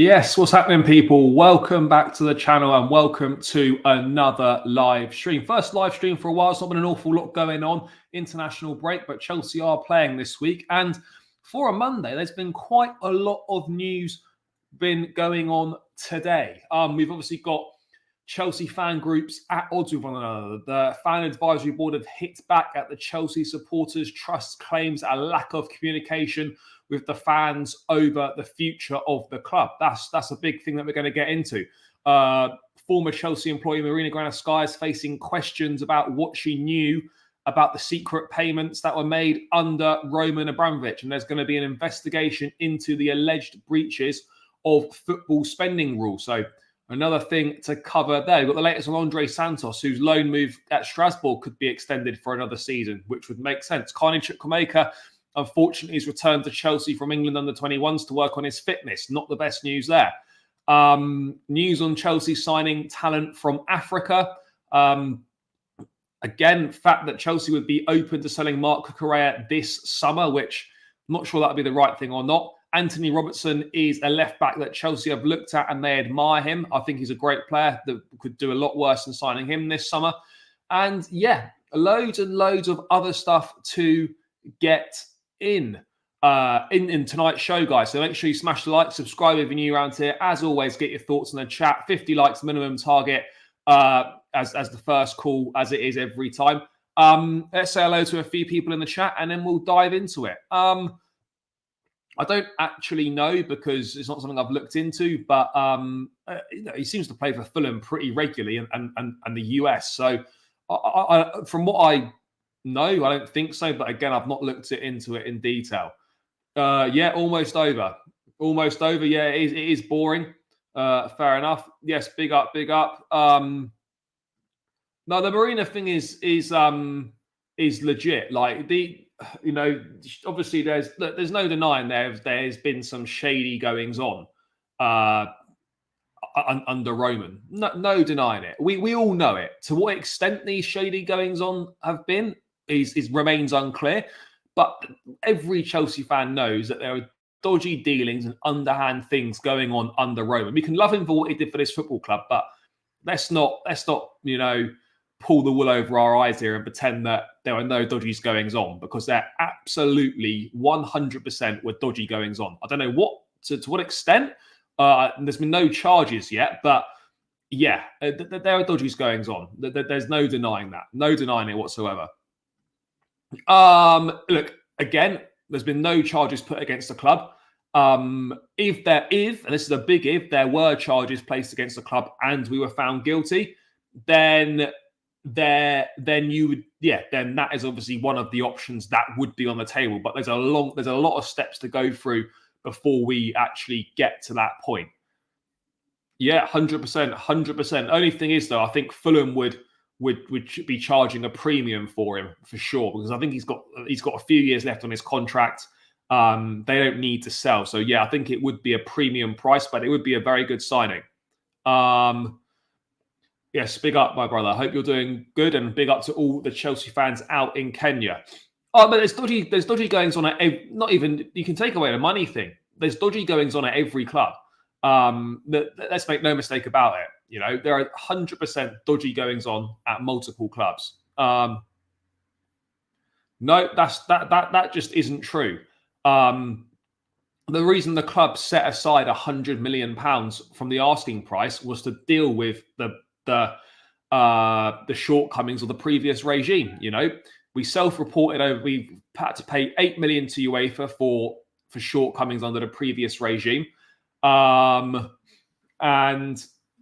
Yes, what's happening, people? Welcome back to the channel and welcome to another live stream. First live stream for a while. It's not been an awful lot going on. International break, but Chelsea are playing this week. And for a Monday, there's been quite a lot of news been going on today. We've obviously got Chelsea fan groups at odds with one another. The fan advisory board have hit back at the Chelsea Supporters Trust claims a lack of communication with the fans over the future of the club. That's a big thing that we're going to get into. Former Chelsea employee Marina Granovskaya is facing questions about what she knew about the secret payments that were made under Roman Abramovich. And there's going to be an investigation into the alleged breaches of football spending rules. So another thing to cover there. We've got the latest on Andre Santos, whose loan move at Strasbourg could be extended for another season, which would make sense. Carney Chukwuemeka, unfortunately, he's returned to Chelsea from England under-21s to work on his fitness. Not the best news there. News on Chelsea signing talent from Africa. Again, fact that Chelsea would be open to selling Marc Cucurella this summer, which I'm not sure that would be the right thing or not. Antonee Robertson is a left-back that Chelsea have looked at and they admire him. I think he's a great player that could do a lot worse than signing him this summer. And yeah, loads and loads of other stuff to get in tonight's show, guys. So make sure you smash the like, subscribe if you're new around here. As always, get your thoughts in the chat. 50 likes minimum target as the first call, as it is every time. Let's say hello to a few people in the chat and then we'll dive into it. I don't actually know because it's not something I've looked into, but he seems to play for Fulham pretty regularly and the US. So from what I know, I don't think so. But again, I've not looked into it in detail. Yeah, almost over. Almost over. Yeah, it is boring. Fair enough. Yes, big up, big up. No, the Marina thing is legit. Like obviously there's no denying there's been some shady goings on under Roman. No denying it. We all know it. To what extent these shady goings on have been is remains unclear. But every Chelsea fan knows that there are dodgy dealings and underhand things going on under Roman. We can love him for what he did for this football club, but let's not pull the wool over our eyes here and pretend that there are no dodgy goings on, because there absolutely 100% were dodgy goings on. I don't know to what extent. There's been no charges yet, but yeah, there are dodgy goings on. There's no denying that. No denying it whatsoever. Look, again, there's been no charges put against the club. If, and this is a big if, there were charges placed against the club and we were found guilty, then you would, then that is obviously one of the options that would be on the table. But there's a lot of steps to go through before we actually get to that point. Yeah, 100%. Only thing is, though, I think Fulham would be charging a premium for him for sure, because I think he's got a few years left on his contract. They don't need to sell, so yeah, I think it would be a premium price, but it would be a very good signing. Yes, big up, my brother. I hope you're doing good, and big up to all the Chelsea fans out in Kenya. Oh, but there's dodgy goings on at not even, you can take away the money thing. There's dodgy goings on at every club. Let's make no mistake about it. There are 100% dodgy goings on at multiple clubs. No, that just isn't true. The reason the club set aside £100 million from the asking price was to deal with the shortcomings of the previous regime. We self-reported we've had to pay £8 million to UEFA for shortcomings under the previous regime. And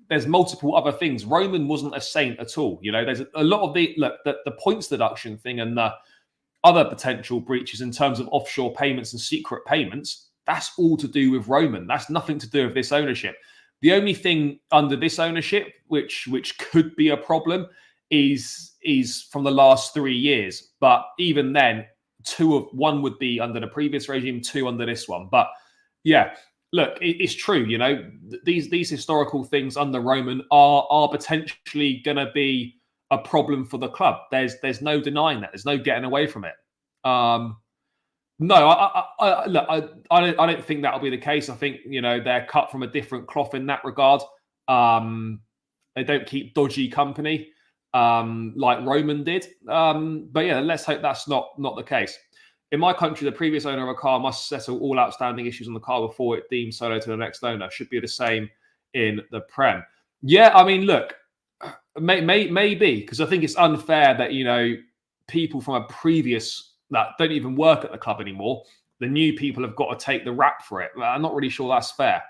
there's multiple other things. Roman wasn't a saint at all. There's a lot of the points deduction thing and the other potential breaches in terms of offshore payments and secret payments. That's all to do with Roman. That's nothing to do with this ownership. The only thing under this ownership, which could be a problem, is from the last 3 years. But even then, one would be under the previous regime, 2 under this one. But yeah. Look, it's true, these historical things under Roman are potentially going to be a problem for the club. There's no denying that. There's no getting away from it. No, look, I don't think that'll be the case. I think they're cut from a different cloth in that regard. They don't keep dodgy company like Roman did. But yeah, let's hope that's not the case. In my country, the previous owner of a car must settle all outstanding issues on the car before it deems solo to the next owner. Should be the same in the Prem. Yeah, I mean, look, maybe because I think it's unfair that people from a previous that don't even work at the club anymore, the new people have got to take the rap for it. I'm not really sure that's fair.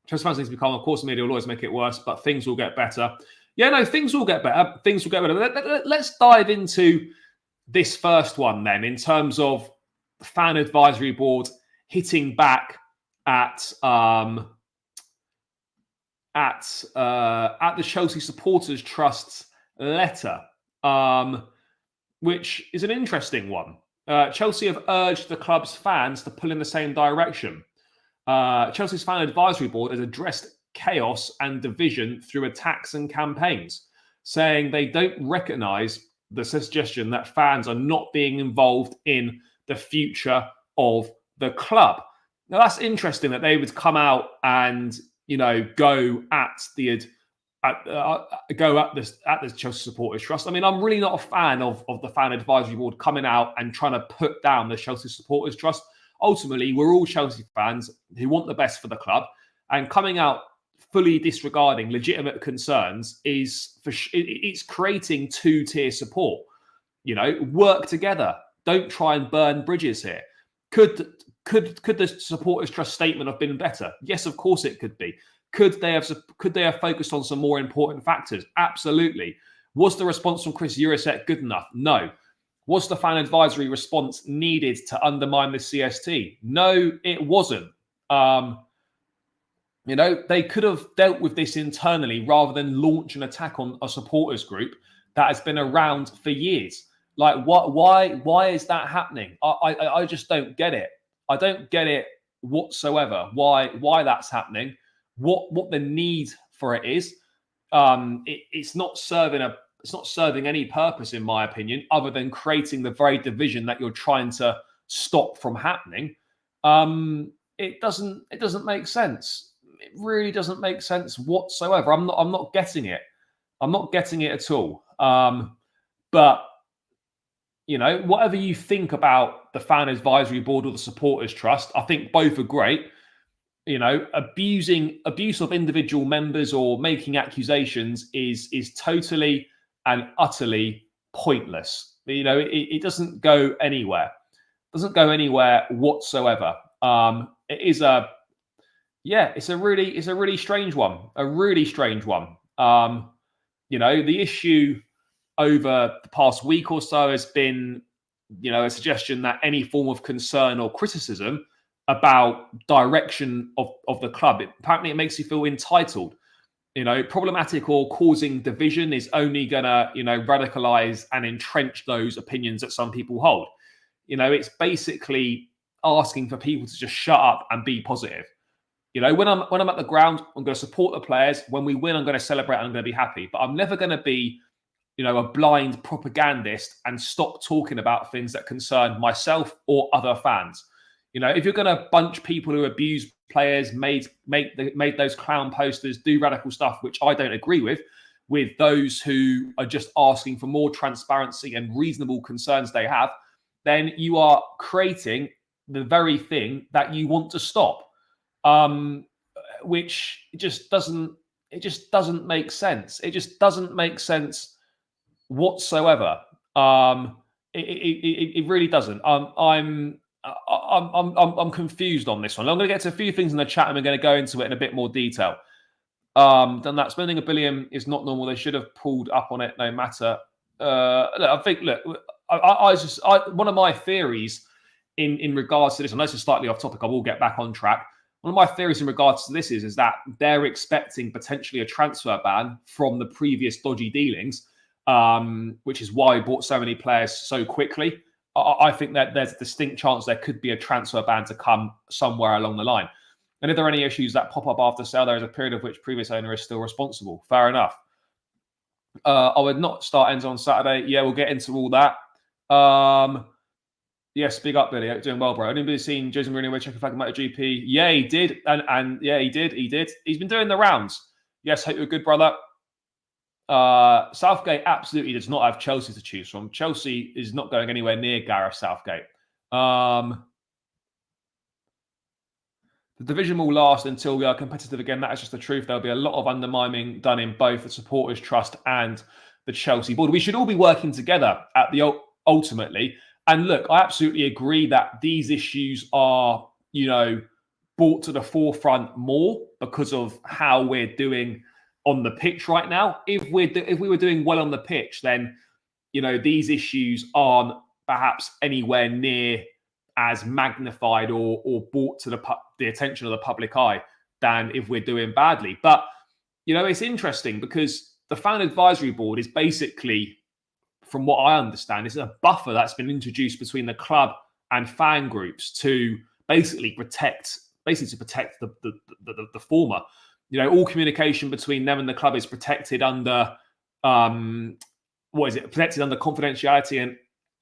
Chelsea fans need to become, of course, the media will always make it worse, but things will get better. Yeah, no, things will get better. Things will get better. Let's dive into this first one then, in terms of the fan advisory board hitting back at the Chelsea Supporters Trust's letter, which is an interesting one. Chelsea have urged the club's fans to pull in the same direction. Chelsea's fan advisory board has addressed chaos and division through attacks and campaigns, saying they don't recognise the suggestion that fans are not being involved in the future of the club. Now, that's interesting that they would come out and go at the Chelsea Supporters Trust. I mean, I'm really not a fan of the fan advisory board coming out and trying to put down the Chelsea Supporters Trust. Ultimately, we're all Chelsea fans who want the best for the club, and coming out fully disregarding legitimate concerns it's creating two-tier support. Work together. Don't try and burn bridges here. Could the Supporters Trust statement have been better? Yes, of course it could be. Could they have focused on some more important factors? Absolutely. Was the response from Chris Jurasek good enough? No. Was the fan advisory response needed to undermine the CST? No, it wasn't. They could have dealt with this internally rather than launch an attack on a supporters group that has been around for years. Like, why is that happening? I just don't get it. I don't get it whatsoever. Why that's happening? What the need for it is? It's not serving any purpose, in my opinion, other than creating the very division that you're trying to stop from happening. It doesn't make sense. It really doesn't make sense whatsoever. I'm not getting it. I'm not getting it at all. But whatever you think about the fan advisory board or the supporters trust, I think both are great. Abuse of individual members or making accusations is totally and utterly pointless. It doesn't go anywhere. It doesn't go anywhere whatsoever. It's a really strange one. A really strange one. The issue over the past week or so has been, a suggestion that any form of concern or criticism about direction of the club, apparently it makes you feel entitled. Problematic or causing division is only gonna, radicalize and entrench those opinions that some people hold. It's basically asking for people to just shut up and be positive. When I'm at the ground, I'm going to support the players. When we win, I'm going to celebrate and I'm going to be happy. But I'm never going to be, a blind propagandist and stop talking about things that concern myself or other fans. If you're going to bunch people who abuse players, made those clown posters, do radical stuff, which I don't agree with those who are just asking for more transparency and reasonable concerns they have, then you are creating the very thing that you want to stop. Which just doesn't make sense. It just doesn't make sense whatsoever. It really doesn't. I'm confused on this one. I'm going to get to a few things in the chat and we're going to go into it in a bit more detail. Done that. Spending $1 billion is not normal. They should have pulled up on it no matter. One of my theories in regards to this, and this is slightly off topic, I will get back on track. One of my theories in regards to this is that they're expecting potentially a transfer ban from the previous dodgy dealings, which is why we bought so many players so quickly. I think that there's a distinct chance there could be a transfer ban to come somewhere along the line. And if there are any issues that pop up after sale, there is a period of which previous owner is still responsible. Fair enough. I would not start ends on Saturday. Yeah, we'll get into all that. Yes, big up, Billy. Doing well, bro. Anybody seen Jose Mourinho wear checkered flag at MotoGP? Yeah, he did. And yeah, he did. He did. He's been doing the rounds. Yes, hope you're good, brother. Southgate absolutely does not have Chelsea to choose from. Chelsea is not going anywhere near Gareth Southgate. The division will last until we are competitive again. That is just the truth. There'll be a lot of undermining done in both the supporters' trust and the Chelsea board. We should all be working together at the ultimately. And look, I absolutely agree that these issues are, brought to the forefront more because of how we're doing on the pitch right now. If we were doing well on the pitch, then these issues aren't perhaps anywhere near as magnified or brought to the attention of the public eye than if we're doing badly. But it's interesting because the fan advisory board is basically, from what I understand, it's a buffer that's been introduced between the club and fan groups to basically protect the former. All communication between them and the club is protected under protected under confidentiality and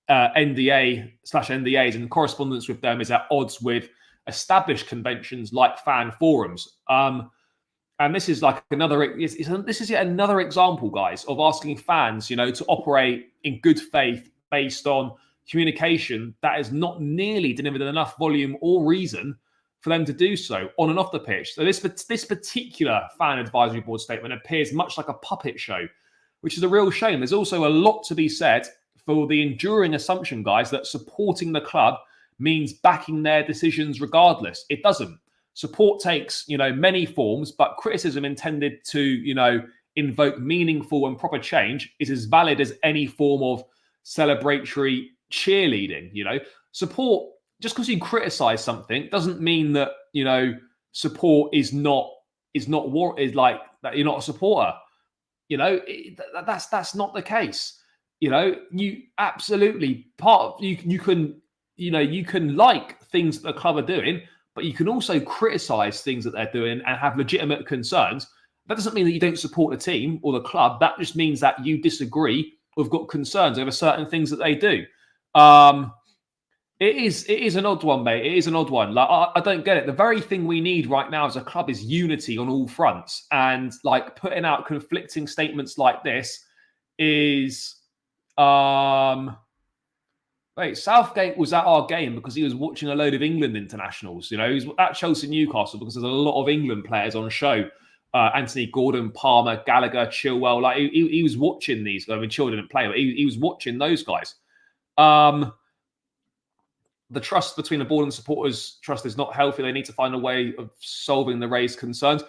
NDA/NDAs, and correspondence with them is at odds with established conventions like fan forums. And this is like this is yet another example, guys, of asking fans, to operate in good faith based on communication that is not nearly delivered in enough volume or reason for them to do so on and off the pitch. So this particular fan advisory board statement appears much like a puppet show, which is a real shame. There's also a lot to be said for the enduring assumption, guys, that supporting the club means backing their decisions regardless. It doesn't. Support takes, many forms, but criticism intended to, invoke meaningful and proper change is as valid as any form of celebratory cheerleading. Support, just because you criticize something doesn't mean that, support is not like that you're not a supporter. That's not the case. You absolutely you can like things that the club are doing, but you can also criticize things that they're doing and have legitimate concerns. That doesn't mean that you don't support the team or the club. That just means that you disagree or have got concerns over certain things that they do. It is an odd one, mate. It is an odd one. Like I don't get it. The very thing we need right now as a club is unity on all fronts, and like putting out conflicting statements like this is. Wait, Southgate was at our game because he was watching a load of England internationals. He was at Chelsea Newcastle because there's a lot of England players on show. Antonee, Gordon, Palmer, Gallagher, Chilwell. Like he was watching these. I mean, Chilwell didn't play, but he was watching those guys. The trust between the board and supporters trust is not healthy. They need to find a way of solving the raised concerns.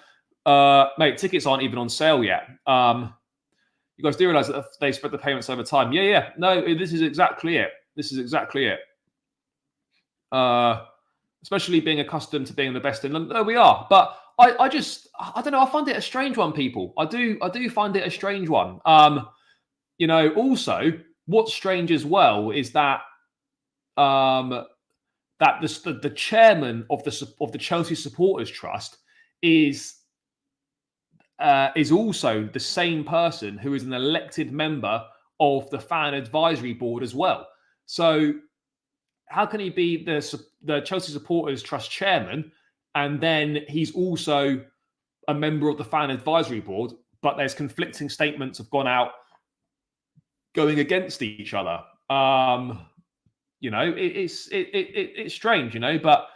Mate, tickets aren't even on sale yet. You guys do realize that they spread the payments over time. Yeah. No, this is exactly it. Especially being accustomed to being the best in London. No, we are. But I don't know. I find it a strange one, people. I do find it a strange one. Also, what's strange as well is that that the chairman of the Chelsea Supporters Trust is also the same person who is an elected member of the fan advisory board as well. So how can he be the Chelsea Supporters Trust chairman and then he's also a member of the fan advisory board, but there's conflicting statements have gone out going against each other? It's strange, but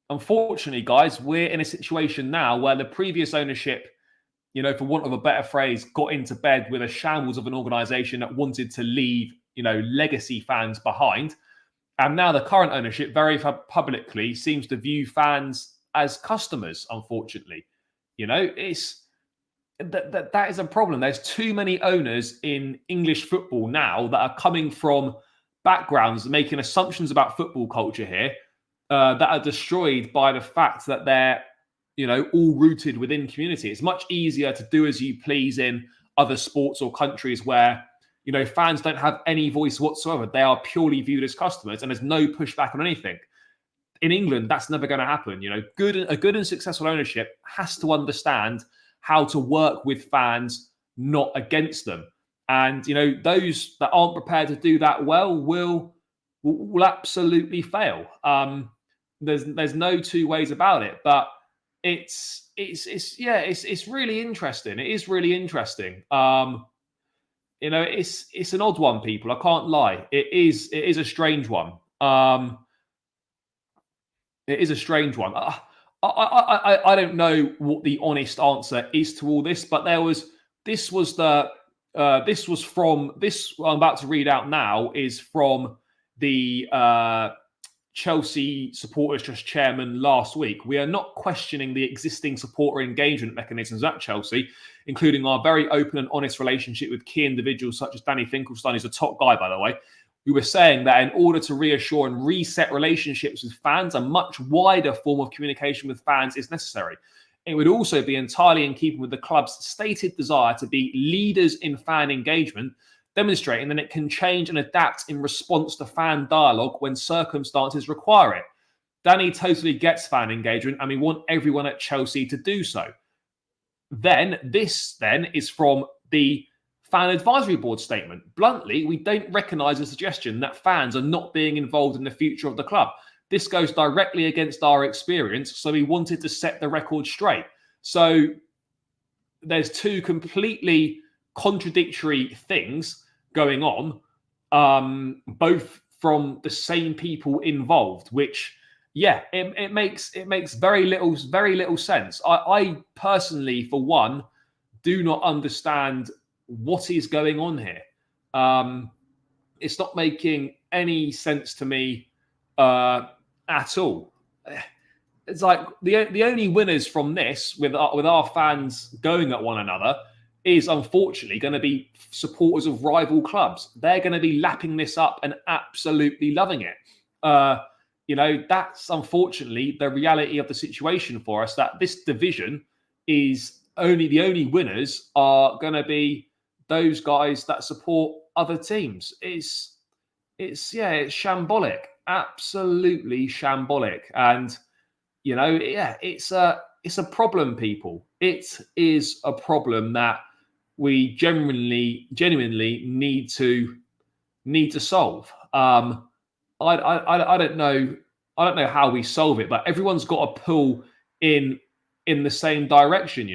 unfortunately, guys, we're in a situation now where the previous ownership, for want of a better phrase, got into bed with a shambles of an organization that wanted to leave, legacy fans behind. And now the current ownership very publicly seems to view fans as customers, unfortunately. It's that is a problem. There's too many owners in English football now that are coming from backgrounds, making assumptions about football culture here that are destroyed by the fact that they're all rooted within community. It's much easier to do as you please in other sports or countries where, fans don't have any voice whatsoever. They are purely viewed as customers and there's no pushback on anything. In England, that's never going to happen. A good and successful ownership has to understand how to work with fans, not against them. And, those that aren't prepared to do that well will will absolutely fail. There's no two ways about it. But it's really interesting. It is really interesting. It's an odd one, people. I can't lie. It is a strange one. It is a strange one. I don't know what the honest answer is to all this, but this was from this what I'm about to read out now is from the Chelsea Supporters Trust chairman last week. We are not questioning the existing supporter engagement mechanisms at Chelsea, including our very open and honest relationship with key individuals such as Danny Finkelstein, who's a top guy, by the way. We were saying that in order to reassure and reset relationships with fans, a much wider form of communication with fans is necessary. It would also be entirely in keeping with the club's stated desire to be leaders in fan engagement, demonstrating that it can change and adapt in response to fan dialogue when circumstances require it. Danny totally gets fan engagement, and we want everyone at Chelsea to do so. This is from the Fan Advisory Board statement. Bluntly, we don't recognise the suggestion that fans are not being involved in the future of the club. This goes directly against our experience, so we wanted to set the record straight. So there's two completely contradictory things going on, both from the same people involved, which, it makes very little sense. I personally, for one, do not understand what is going on here. It's not making any sense to me at all. It's like the only winners from this, with our fans going at one another, is unfortunately going to be supporters of rival clubs. They're going to be lapping this up and absolutely loving it. That's unfortunately the reality of the situation for us, that this division is the only winners are going to be those guys that support other teams. It's shambolic, absolutely shambolic. And, it's a problem, people. It is a problem that we genuinely need to solve. I don't know how we solve it, but everyone's got to pull in the same direction.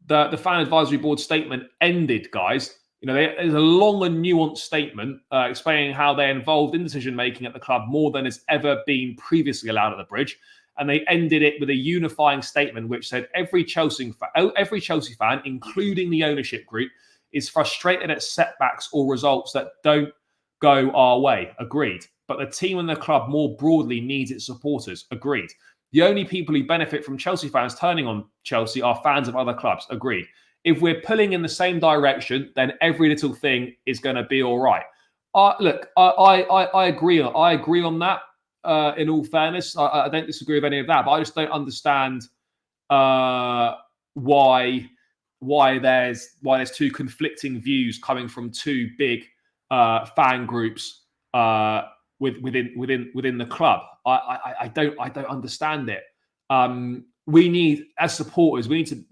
The Fan Advisory Board statement ended, guys. There's a long and nuanced statement explaining how they're involved in decision making at the club more than has ever been previously allowed at the Bridge. And they ended it with a unifying statement which said every Chelsea fan, including the ownership group, is frustrated at setbacks or results that don't go our way. Agreed. But the team and the club more broadly needs its supporters. Agreed. The only people who benefit from Chelsea fans turning on Chelsea are fans of other clubs. Agreed. If we're pulling in the same direction, then every little thing is going to be all right. Look, I agree. I agree on that. In all fairness, I don't disagree with any of that, but I just don't understand why there's two conflicting views coming from two big fan groups within the club. I don't understand it. We need, as supporters, we need to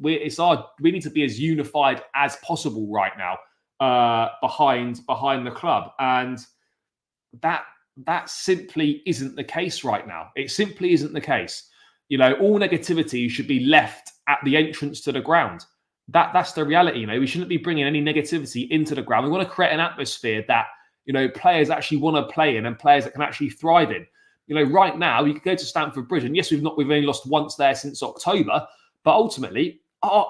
be as unified as possible right now behind the club, and that simply isn't the case right now. It simply isn't the case. All negativity should be left at the entrance to the ground. That's the reality. We shouldn't be bringing any negativity into the ground. We want to create an atmosphere that players actually want to play in and players that can actually thrive in. Right now you could go to Stamford Bridge, and yes, we've only lost once there since October, but ultimately,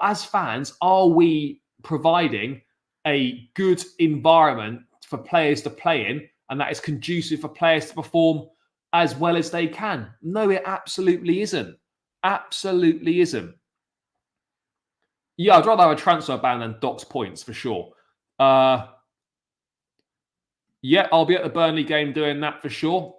as fans, are we providing a good environment for players to play in, and that is conducive for players to perform as well as they can? No, it absolutely isn't. Absolutely isn't. Yeah, I'd rather have a transfer ban than docs points for sure. Yeah, I'll be at the Burnley game doing that for sure.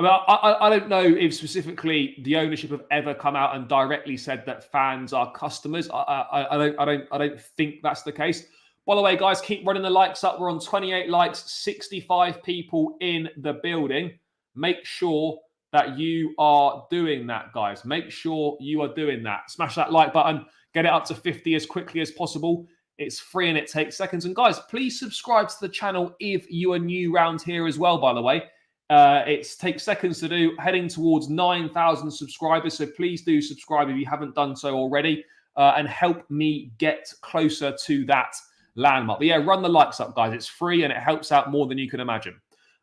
I don't know if specifically the ownership have ever come out and directly said that fans are customers. I don't think that's the case. By the way, guys, keep running the likes up. We're on 28 likes, 65 people in the building. Make sure that you are doing that, guys. Make sure you are doing that. Smash that like button. Get it up to 50 as quickly as possible. It's free and it takes seconds. And guys, please subscribe to the channel if you are new around here as well, by the way. It takes seconds to do, heading towards 9,000 subscribers. So please do subscribe if you haven't done so already, and help me get closer to that landmark. But yeah, run the likes up, guys. It's free and it helps out more than you can imagine.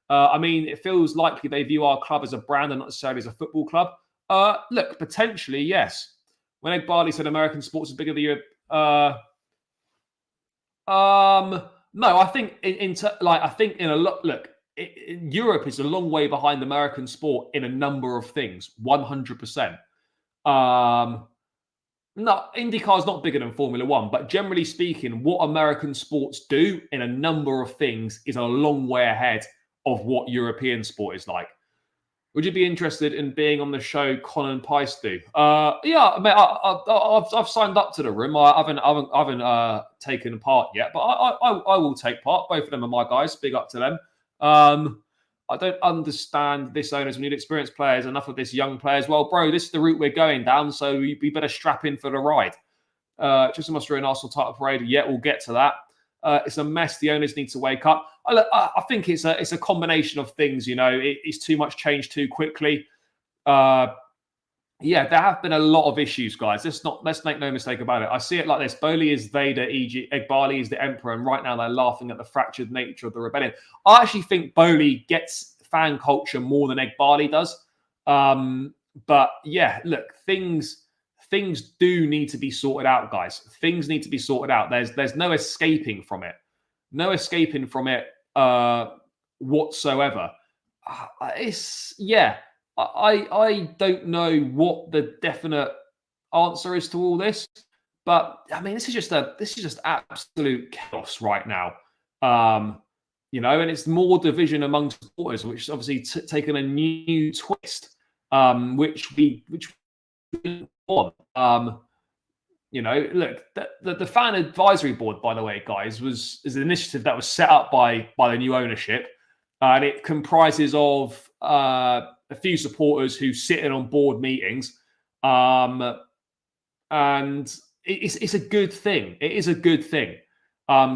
I mean, it feels likely they view our club as a brand and not necessarily as a football club. Look, potentially, yes. When Ed Barley said American sports is bigger than Europe, no, I think Europe is a long way behind American sport in a number of things, 100%. No, IndyCar is not bigger than Formula One, but generally speaking, what American sports do in a number of things is a long way ahead of what European sport is like. Would you be interested in being on the show Con and Pice do? Yeah, mate, I've signed up to the room. I haven't taken part yet, but I will take part. Both of them are my guys. Big up to them. I don't understand this owners. We need experienced players. Enough of this young players. Well, bro, this is the route we're going down, so we better strap in for the ride. Just must an Arsenal title parade. Yeah, we'll get to that. It's a mess. The owners need to wake up. I think it's a combination of things. You know, it's too much change too quickly. Yeah, there have been a lot of issues, guys. Let's make no mistake about it. I see it like this: Bowley is Vader, e.g., Egbali is the Emperor, and right now they're laughing at the fractured nature of the rebellion. I actually think Bowley gets fan culture more than Egbali does. But yeah, look, things do need to be sorted out, guys. Things need to be sorted out. There's no escaping from it. No escaping from it whatsoever. I don't know what the definite answer is to all this, but I mean, this is just absolute chaos right now. You know, and it's more division among supporters, which has obviously taken a new twist, which we want. You know, look, the fan advisory board, by the way, guys, is an initiative that was set up by the new ownership, and it comprises of a few supporters who sit in on board meetings, and it's a good thing. It is a good thing.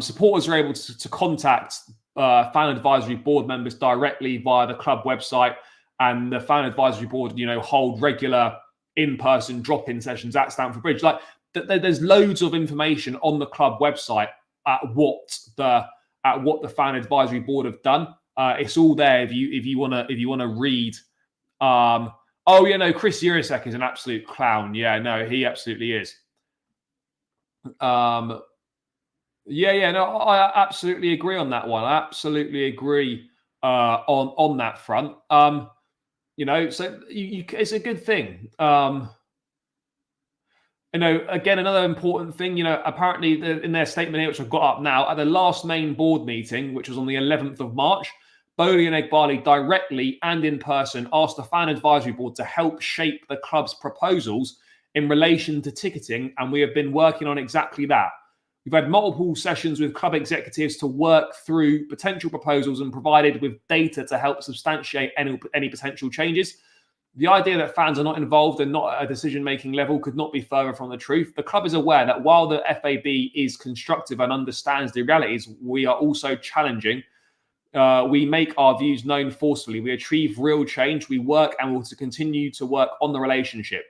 Supporters are able to contact fan advisory board members directly via the club website, and the fan advisory board, you know, hold regular in-person drop-in sessions at Stamford Bridge. Like, there's loads of information on the club website at what the fan advisory board have done. It's all there if you want to read. Oh yeah, no, Chris Jurasek is an absolute clown. Yeah, no, he absolutely is. No, I absolutely agree on that one. I absolutely agree on that front. You know, so it's a good thing. You know, again, another important thing, you know, apparently in their statement here, which I've got up now, at the last main board meeting, which was on the 11th of March, Bowley and Egbali directly and in person asked the fan advisory board to help shape the club's proposals in relation to ticketing, and we have been working on exactly that. We've had multiple sessions with club executives to work through potential proposals and provided with data to help substantiate any potential changes. The idea that fans are not involved and not at a decision-making level could not be further from the truth. The club is aware that while the FAB is constructive and understands the realities, we are also challenging. We make our views known forcefully. We achieve real change. We work and will continue to work on the relationship.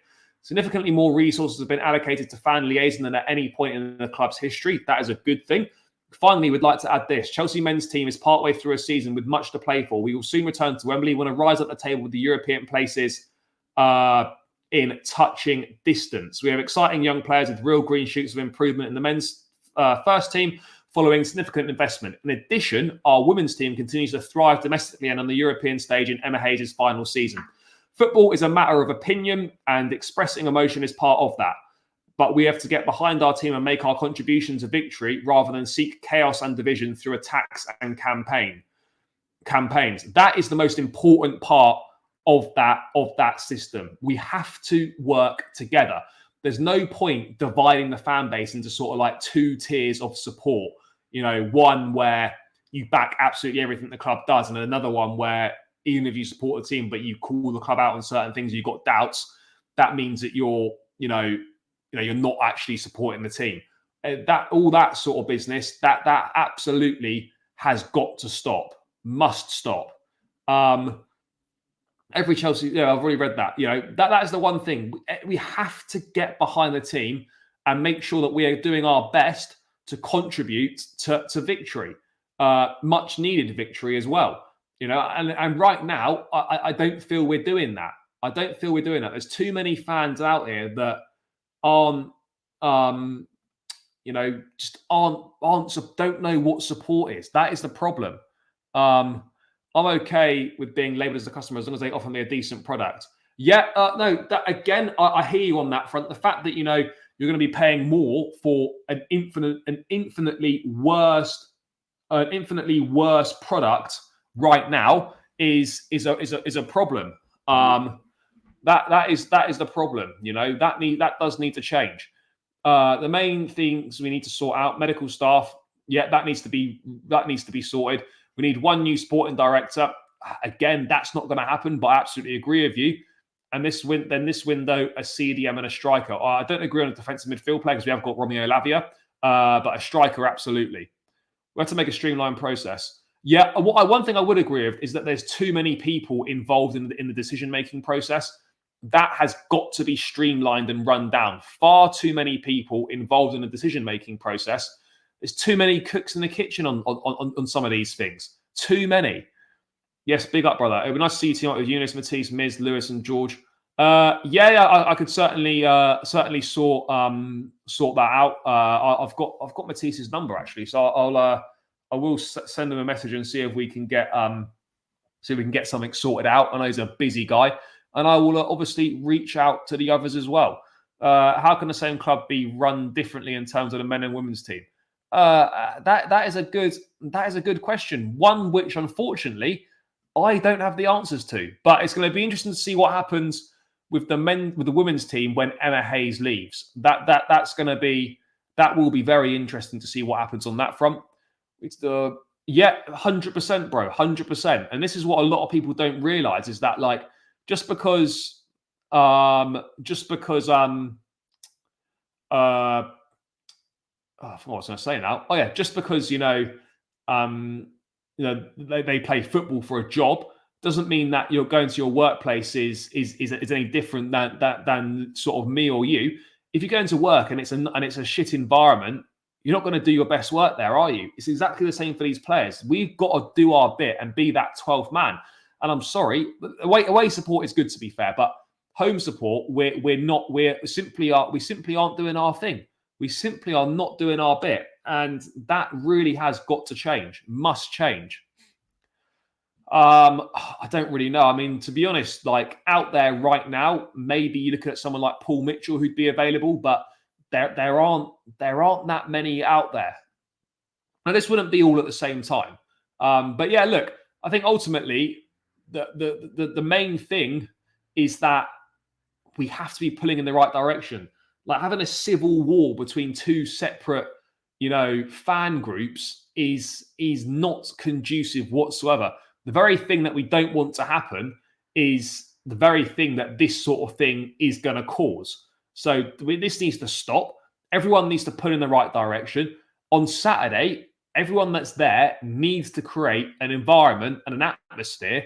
Significantly more resources have been allocated to fan liaison than at any point in the club's history. That is a good thing. Finally, we'd like to add this. Chelsea men's team is partway through a season with much to play for. We will soon return to Wembley. We want to rise up the table with the European places in touching distance. We have exciting young players with real green shoots of improvement in the men's first team following significant investment. In addition, our women's team continues to thrive domestically and on the European stage in Emma Hayes' final season. Football is a matter of opinion, and expressing emotion is part of that. But we have to get behind our team and make our contribution to victory rather than seek chaos and division through attacks and campaigns. That is the most important part of that system. We have to work together. There's no point dividing the fan base into sort of like two tiers of support. You know, one where you back absolutely everything the club does, and another one where even if you support a team but you call the club out on certain things, you've got doubts. That means that you're not actually supporting the team. that all that sort of business, that absolutely has got to stop, must stop. Every Chelsea, I've already read that. That is the one thing we have to get behind the team and make sure that we are doing our best to contribute to victory, much needed victory as well. And right now, I don't feel we're doing that. I don't feel we're doing that. There's too many fans out here that aren't, just don't know what support is. That is the problem. I'm okay with being labelled as a customer as long as they offer me a decent product. Yeah, no, that again, I hear you on that front. The fact that you're going to be paying more for an infinitely worse product right now is a problem. That is the problem. That does need to change. The main things we need to sort out: medical staff. Yeah, that needs to be sorted. We need one new sporting director. Again, that's not going to happen, but I absolutely agree with you. And this window, a CDM and a striker. I don't agree on a defensive midfield player because we have got Romeo Lavia, but a striker, absolutely. We have to make a streamlined process. Yeah, one thing I would agree with is that there's too many people involved in the decision-making process. That has got to be streamlined and run down. Far too many people involved in the decision-making process. There's too many cooks in the kitchen on some of these things. Too many. Yes, big up, brother. It would be nice to see you team up with Eunice, Matisse, Miz, Lewis, and George. I could certainly sort that out. I've got Matisse's number actually, so I will send him a message and see if we can get something sorted out. I know he's a busy guy, and I will obviously reach out to the others as well. How can the same club be run differently in terms of the men and women's team? That is a good question. One which unfortunately I don't have the answers to. But it's going to be interesting to see what happens with the women's team when Emma Hayes leaves. That will be very interesting to see what happens on that front. 100%, bro, 100%. And this is what a lot of people don't realize is that just because I forgot what I was going to say now. Oh yeah, just because they play football for a job doesn't mean that you're going to your workplace is any different than sort of me or you. If you go into work and it's a shit environment, you're not going to do your best work there, are you? It's exactly the same for these players. We've got to do our bit and be that 12th man. And I'm sorry, away support is good, to be fair, but home support we simply aren't doing our thing. We simply are not doing our bit. And that really has got to change, must change. I don't really know. I mean, to be honest, out there right now, maybe you look at someone like Paul Mitchell who'd be available, but there aren't that many out there. Now, this wouldn't be all at the same time. But yeah, look, I think ultimately the main thing is that we have to be pulling in the right direction. Having a civil war between two separate, fan groups is not conducive whatsoever. The very thing that we don't want to happen is the very thing that this sort of thing is going to cause. So this needs to stop. Everyone needs to pull in the right direction. On Saturday, everyone that's there needs to create an environment and an atmosphere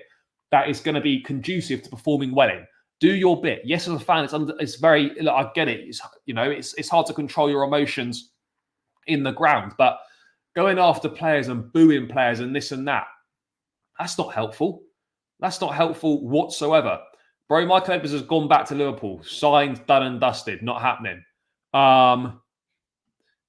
that is going to be conducive to performing well in. Do your bit. Yes, as a fan, it's very. I get it. It's hard to control your emotions in the ground, but going after players and booing players and this and that, that's not helpful. That's not helpful whatsoever. Bro, Michael Edwards has gone back to Liverpool. Signed, done and dusted. Not happening.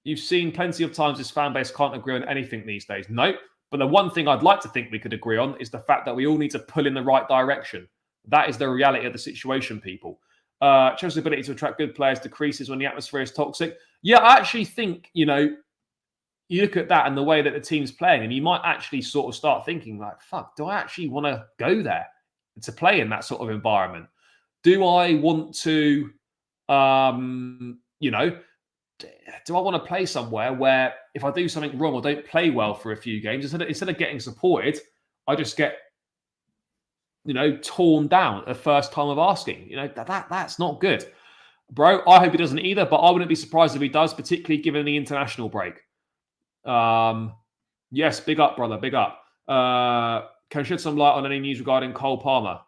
You've seen plenty of times this fan base can't agree on anything these days. No, but the one thing I'd like to think we could agree on is the fact that we all need to pull in the right direction. That is the reality of the situation, people. Chelsea's ability to attract good players decreases when the atmosphere is toxic. Yeah, I actually think, you look at that and the way that the team's playing, and you might actually sort of start thinking fuck, do I actually want to go there to play in that sort of environment? Do I want to, do I want to play somewhere where if I do something wrong or don't play well for a few games, instead of getting supported, I just get torn down at the first time of asking. That's not good. Bro, I hope he doesn't either, but I wouldn't be surprised if he does, particularly given the international break. Yes, big up, brother, big up. Can shed some light on any news regarding Cole Palmer?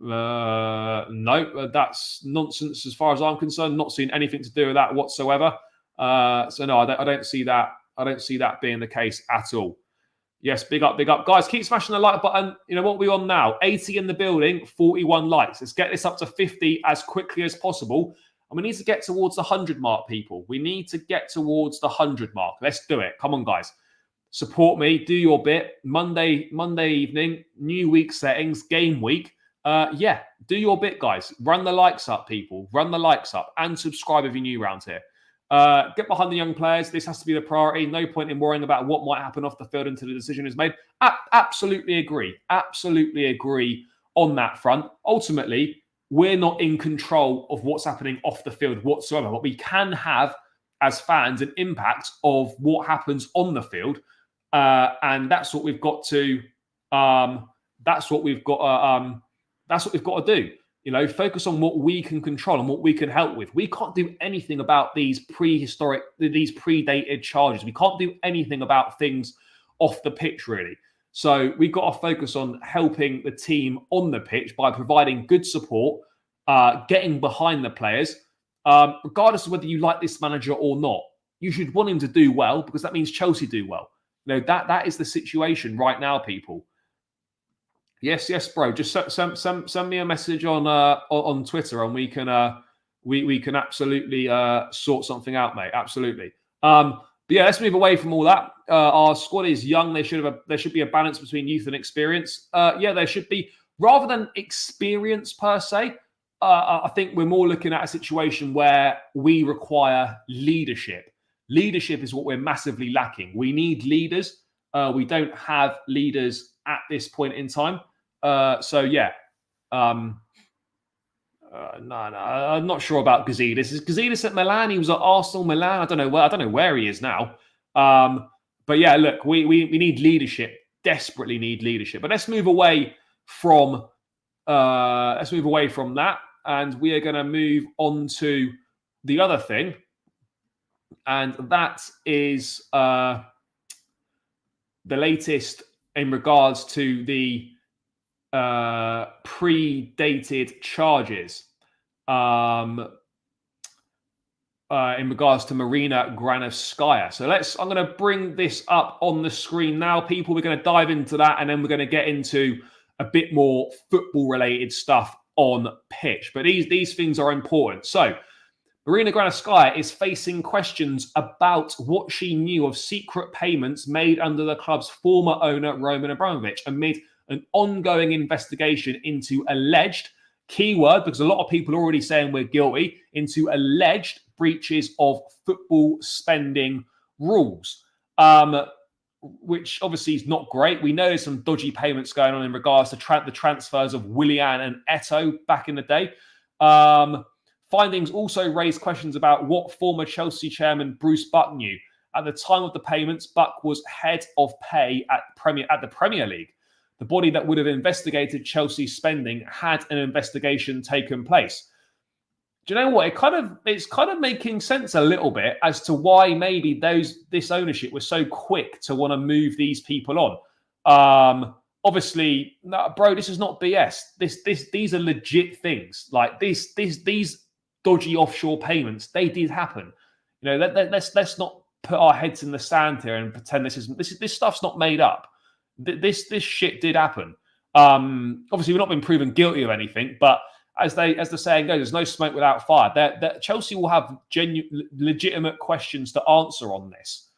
No, that's nonsense as far as I'm concerned. Not seeing anything to do with that whatsoever. So no, I don't see that. I don't see that being the case at all. Yes, big up, guys. Keep smashing the like button. You know what we're on now? 80 in the building, 41 likes. Let's get this up to 50 as quickly as possible. And we need to get towards the 100 mark, people. We need to get towards the 100 mark. Let's do it. Come on, guys. Support me. Do your bit. Monday evening, new week settings, game week. Yeah, do your bit, guys. Run the likes up, people. Run the likes up. And subscribe if you're new around here. Get behind the young players. This has to be the priority. No point in worrying about what might happen off the field until the decision is made. Absolutely agree. Absolutely agree on that front. Ultimately, we're not in control of what's happening off the field whatsoever. But we can have, as fans, an impact of what happens on the field. And that's what we've got to. That's what we've got to do. You know, focus on what we can control and what we can help with. We can't do anything about these predated charges. We can't do anything about things off the pitch, really. So we've got to focus on helping the team on the pitch by providing good support, getting behind the players, regardless of whether you like this manager or not. You should want him to do well because that means Chelsea do well. You know, that is the situation right now, people. Yes, bro. Just send me a message on Twitter, and we can absolutely sort something out, mate. Absolutely. But yeah, let's move away from all that. Our squad is young. There should be a balance between youth and experience. Yeah, there should be. Rather than experience per se, I think we're more looking at a situation where we require leadership. Leadership is what we're massively lacking. We need leaders. We don't have leaders at this point in time. So yeah, no, I'm not sure about Gazidis. Is Gazidis at Milan? He was at Arsenal, Milan. I don't know where he is now. But yeah, look, we need leadership. Desperately need leadership. But let's move away from that, and we are going to move on to the other thing, and that is the latest in regards to the predated charges in regards to Marina Granovskaya. So I'm going to bring this up on the screen now, people. We're going to dive into that, and then we're going to get into a bit more football-related stuff on pitch. But these things are important. So Marina Granovskaya is facing questions about what she knew of secret payments made under the club's former owner, Roman Abramovich, amid an ongoing investigation into alleged, keyword, because a lot of people are already saying we're guilty, into alleged breaches of football spending rules, which obviously is not great. We know there's some dodgy payments going on in regards to the transfers of Willian and Eto'o back in the day. Findings also raised questions about what former Chelsea chairman Bruce Buck knew. At the time of the payments, Buck was head of pay at the Premier League. The body that would have investigated Chelsea's spending had an investigation taken place. Do you know what? It's kind of making sense a little bit as to why maybe this ownership was so quick to want to move these people on. Obviously, no, bro, this is not BS. These are legit things. Like these dodgy offshore payments, they did happen. You know, let's not put our heads in the sand here and pretend this stuff's not made up. This shit did happen. Obviously, we've not been proven guilty of anything, but as the saying goes, there's no smoke without fire. Chelsea will have legitimate questions to answer on this.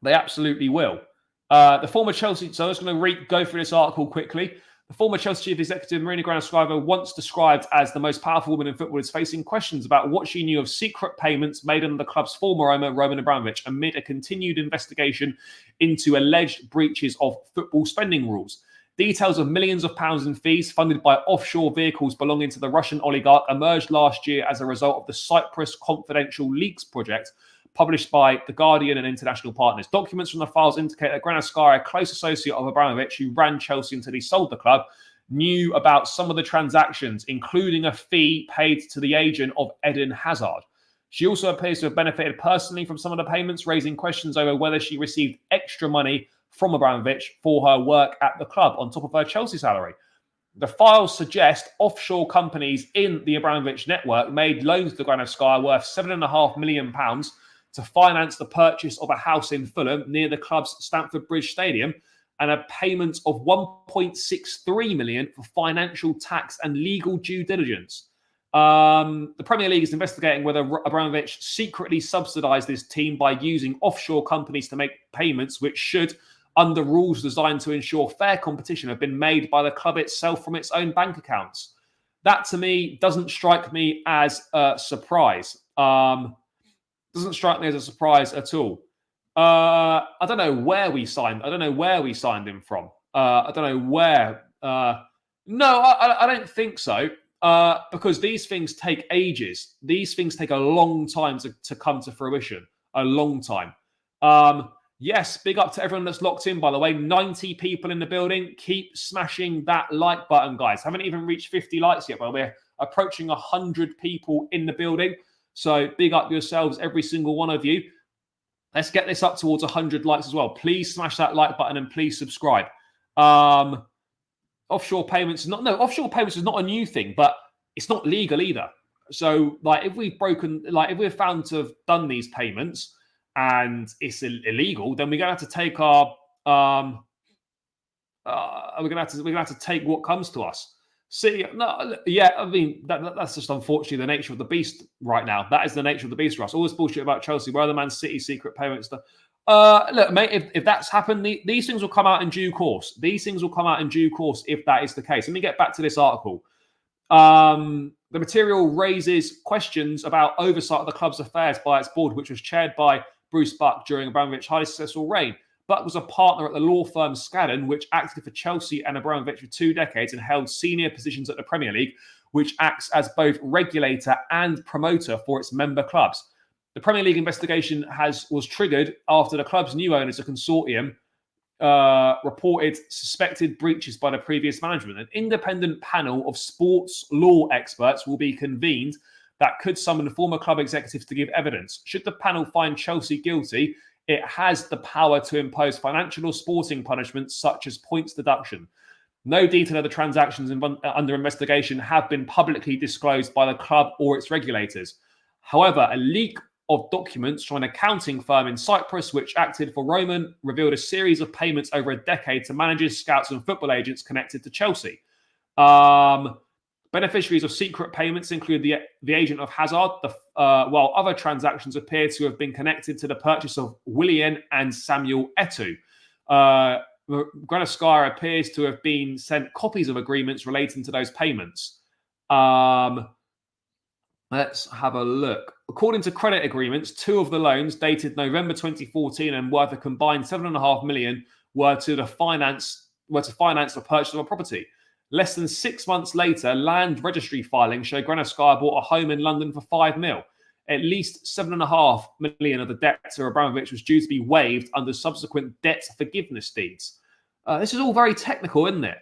They absolutely will. The former Chelsea. So I'm just going to go through this article quickly. The former Chelsea chief executive, Marina Granovskaya, once described as the most powerful woman in football, is facing questions about what she knew of secret payments made under the club's former owner, Roman Abramovich, amid a continued investigation into alleged breaches of football spending rules. Details of millions of pounds in fees funded by offshore vehicles belonging to the Russian oligarch emerged last year as a result of the Cyprus Confidential Leaks project, published by The Guardian and international partners. Documents from the files indicate that Granovskaya, a close associate of Abramovich, who ran Chelsea until he sold the club, knew about some of the transactions, including a fee paid to the agent of Eden Hazard. She also appears to have benefited personally from some of the payments, raising questions over whether she received extra money from Abramovich for her work at the club on top of her Chelsea salary. The files suggest offshore companies in the Abramovich network made loans to Gallagher worth £7.5 million to finance the purchase of a house in Fulham near the club's Stamford Bridge Stadium, and a payment of £1.63 million for financial tax and legal due diligence. The Premier League is investigating whether Abramovich secretly subsidised this team by using offshore companies to make payments, which should, under rules designed to ensure fair competition, have been made by the club itself from its own bank accounts. That, to me, doesn't strike me as a surprise. Doesn't strike me as a surprise at all. I don't know where we signed. I don't know where we signed him from. I don't know where. No, I don't think so. Because these things take ages. These things take a long time to come to fruition. A long time. Yes, big up to everyone that's locked in, by the way. 90 people in the building. Keep smashing that like button, guys. Haven't even reached 50 likes yet, but we're approaching 100 people in the building. So big up yourselves, every single one of you. Let's get this up towards 100 likes as well. Please smash that like button and please subscribe. Offshore payments is not a new thing, but it's not legal either. So, like, if we've found to have done these payments and it's illegal, then we're gonna have to take our we're gonna have to take what comes to us. See, no, yeah, I mean that's just unfortunately the nature of the beast right now. That is the nature of the beast for us. All this bullshit about Chelsea, where the Man City secret payment stuff. Look, mate, if that's happened, these things will come out in due course. These things will come out in due course if that is the case. Let me get back to this article. The material raises questions about oversight of the club's affairs by its board, which was chaired by Bruce Buck during Abramovich's highly successful reign. Buck was a partner at the law firm Skadden, which acted for Chelsea and Abramovich for 2 decades and held senior positions at the Premier League, which acts as both regulator and promoter for its member clubs. The Premier League investigation was triggered after the club's new owners, a consortium, reported suspected breaches by the previous management. An independent panel of sports law experts will be convened that could summon former club executives to give evidence. Should the panel find Chelsea guilty, it has the power to impose financial or sporting punishments such as points deduction. No detail of the transactions under investigation have been publicly disclosed by the club or its regulators. However, a leak of documents from an accounting firm in Cyprus, which acted for Roman, revealed a series of payments over a decade to managers, scouts, and football agents connected to Chelsea. Beneficiaries of secret payments include the agent of Hazard, while other transactions appear to have been connected to the purchase of Willian and Samuel Eto'o. Gallagher appears to have been sent copies of agreements relating to those payments. Let's have a look. According to credit agreements, 2 of the loans dated November 2014 and worth a combined £7.5 million were to finance the purchase of a property. Less than 6 months later, land registry filings show Gallagher bought a home in London for £5 million. At least £7.5 million of the debt to Abramovich was due to be waived under subsequent debt forgiveness deeds. This is all very technical, isn't it?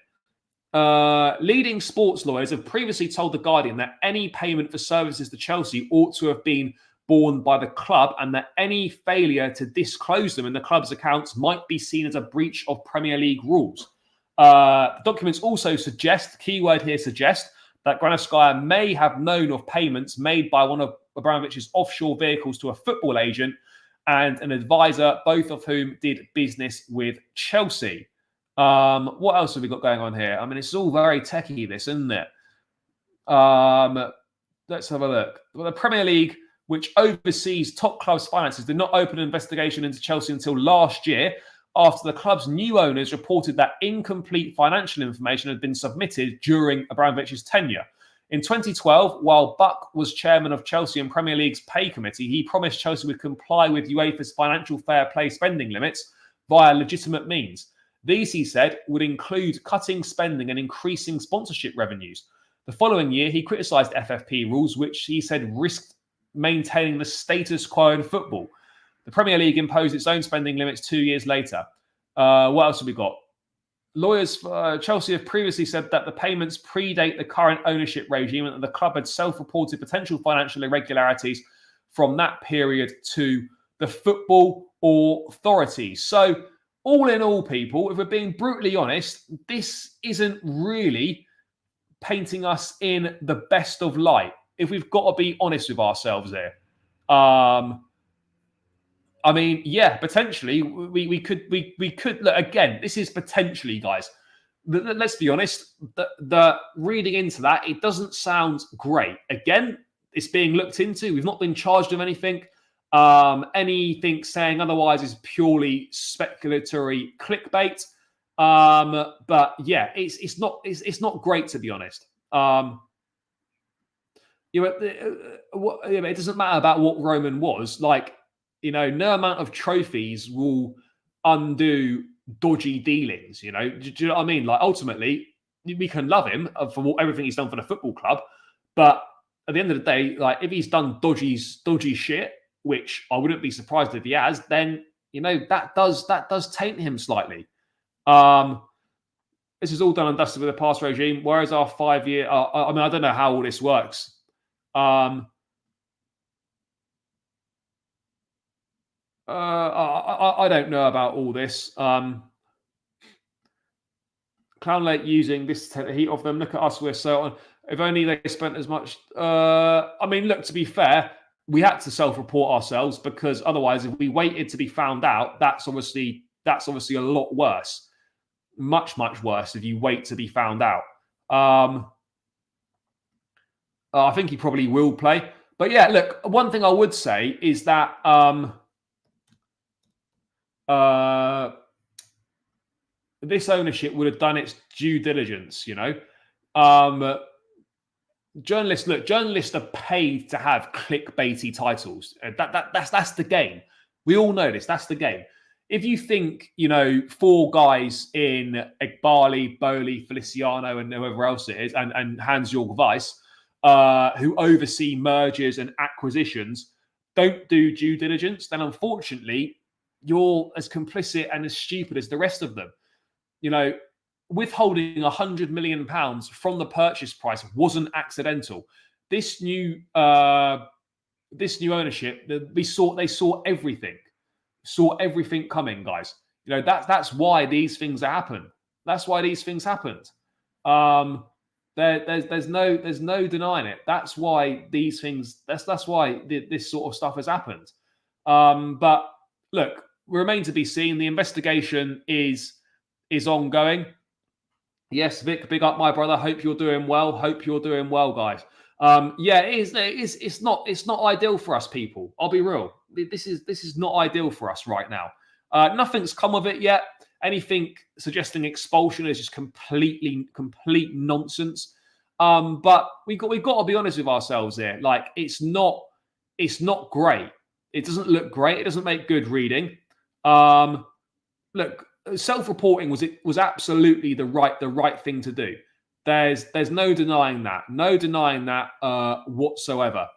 Leading sports lawyers have previously told The Guardian that any payment for services to Chelsea ought to have been borne by the club, and that any failure to disclose them in the club's accounts might be seen as a breach of Premier League rules. The documents also suggest, keyword here suggest, that Gallagher may have known of payments made by one of Abramovich's offshore vehicles to a football agent and an advisor, both of whom did business with Chelsea. What else have we got going on here? I mean, it's all very techie, this, isn't it? Let's have a look. Well, the Premier League, which oversees top clubs' finances, did not open an investigation into Chelsea until last year, after the club's new owners reported that incomplete financial information had been submitted during Abramovich's tenure. In 2012, while Buck was chairman of Chelsea and Premier League's pay committee, he promised Chelsea would comply with UEFA's financial fair play spending limits via legitimate means. These, he said, would include cutting spending and increasing sponsorship revenues. The following year, he criticised FFP rules, which he said risked maintaining the status quo in football. The Premier League imposed its own spending limits 2 years later. What else have we got? Lawyers for Chelsea have previously said that the payments predate the current ownership regime and that the club had self-reported potential financial irregularities from that period to the football authorities. So, all in all, people, if we're being brutally honest, this isn't really painting us in the best of light. If we've got to be honest with ourselves here. I mean, yeah, potentially we could look again. This is potentially, guys. Let's be honest. The reading into that, it doesn't sound great. Again, it's being looked into. We've not been charged with anything. Anything saying otherwise is purely speculatory clickbait. But yeah, it's not great, to be honest. It doesn't matter about what Roman was like. No amount of trophies will undo dodgy dealings. Do you know what I mean? Like, ultimately, we can love him for everything he's done for the football club, but at the end of the day, like, if he's done dodgy shit, which I wouldn't be surprised if he has, then that does taint him slightly. This is all done and dusted with the past regime. Whereas our 5-year, I mean, I don't know how all this works. I don't know about all this. Clown Lake using this to take the heat off them. Look at us, we're so on. If only they spent as much. I mean, look, to be fair, we had to self-report ourselves because otherwise, if we waited to be found out, that's obviously a lot worse. Much worse if you wait to be found out. I think he probably will play. But yeah, look, one thing I would say is that this ownership would have done its due diligence, Journalists are paid to have clickbaity titles. That's the game. We all know this. That's the game. If you think, 4 guys in Ekbali, Bowley, Feliciano, and whoever else it is, and Hans-Jörg Weiss, who oversee mergers and acquisitions, don't do due diligence, then unfortunately, you're as complicit and as stupid as the rest of them. Withholding £100 million from the purchase price wasn't accidental. This new ownership, they saw everything. Saw everything coming, guys. That's why these things happen. That's why these things happened. There's no denying it. That's why these things. That's why this sort of stuff has happened. But look, remain to be seen. The investigation is ongoing. Yes, Vic, big up, my brother. Hope you're doing well. Hope you're doing well, guys. Yeah, it is. It's not ideal for us, people. I'll be real. This is not ideal for us right now. Nothing's come of it yet. Anything suggesting expulsion is just complete nonsense. But we've got to be honest with ourselves here. Like, it's not great. It doesn't look great. It doesn't make good reading. Look, self-reporting was absolutely the right thing to do. There's no denying that. No denying that whatsoever.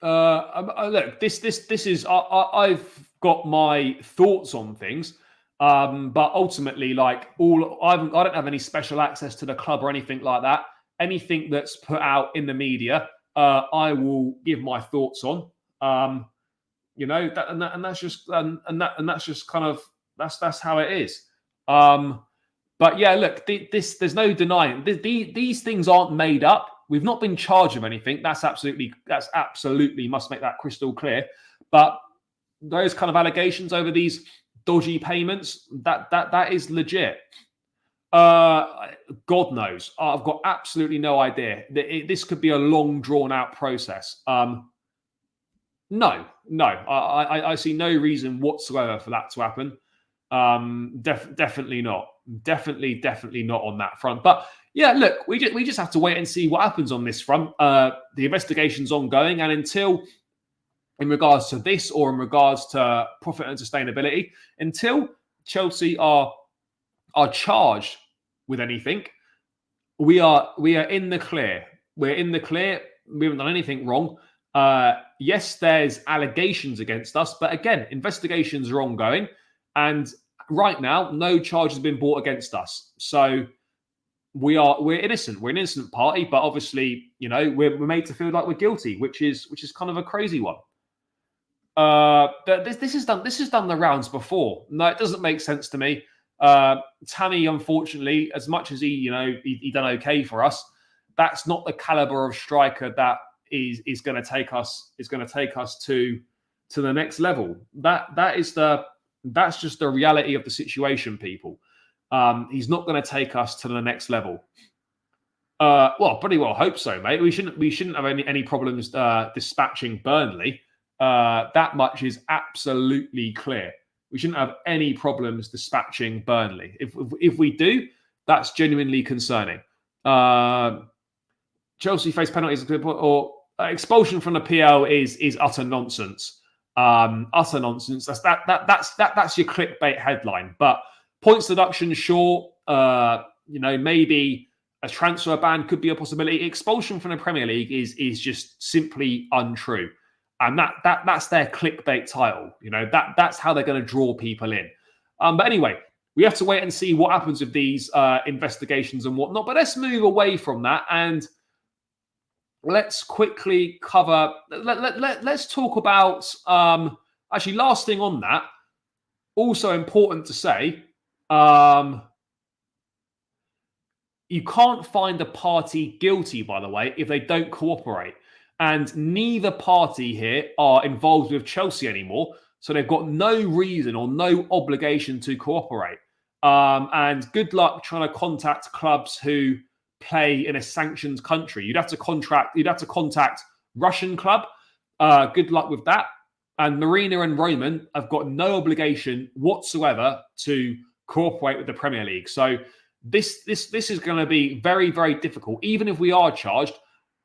Look, this is I've got my thoughts on things, but ultimately, like, I don't have any special access to the club or anything like that. Anything that's put out in the media, I will give my thoughts on. That's just kind of that's how it is. But yeah, look, there's no denying these things aren't made up. We've not been charged with anything. That's absolutely must make that crystal clear. But those kind of allegations over these dodgy payments, that is legit. God knows. I've got absolutely no idea. This could be a long, drawn out process. No. I see no reason whatsoever for that to happen. Definitely not. Definitely not on that front. But yeah, look, we just have to wait and see what happens on this front. The investigation's ongoing, and until, in regards to this or in regards to profit and sustainability, until Chelsea are charged with anything, we are in the clear. We're in the clear. We haven't done anything wrong. Yes, there's allegations against us, but again, investigations are ongoing, and right now, no charge has been brought against us. So we're innocent. We're an innocent party, but obviously, we're made to feel like we're guilty, which is kind of a crazy one. But this has done the rounds before. No, it doesn't make sense to me. Tammy, unfortunately, as much as he done okay for us, that's not the caliber of striker that is going to take us to the next level. That's just the reality of the situation, people. He's not going to take us to the next level. Well, pretty well hope so, mate. We shouldn't have any problems dispatching Burnley. That much is absolutely clear. We shouldn't have any problems dispatching Burnley. If we do, that's genuinely concerning. Chelsea face penalties or expulsion from the PL is utter nonsense. Utter nonsense. That's your clickbait headline. But points deduction, sure. Maybe a transfer ban could be a possibility. Expulsion from the Premier League is just simply untrue. And that's their clickbait title. That's how they're going to draw people in. But anyway, we have to wait and see what happens with these investigations and whatnot. But let's move away from that and let's quickly cover. Let's talk about actually. Last thing on that, also important to say, you can't find a party guilty, by the way, if they don't cooperate. And neither party here are involved with Chelsea anymore. So they've got no reason or no obligation to cooperate. And good luck trying to contact clubs who play in a sanctioned country. You'd have to contact Russian club. Good luck with that. And Marina and Roman have got no obligation whatsoever to cooperate with the Premier League. So this is going to be very, very difficult. Even if we are charged,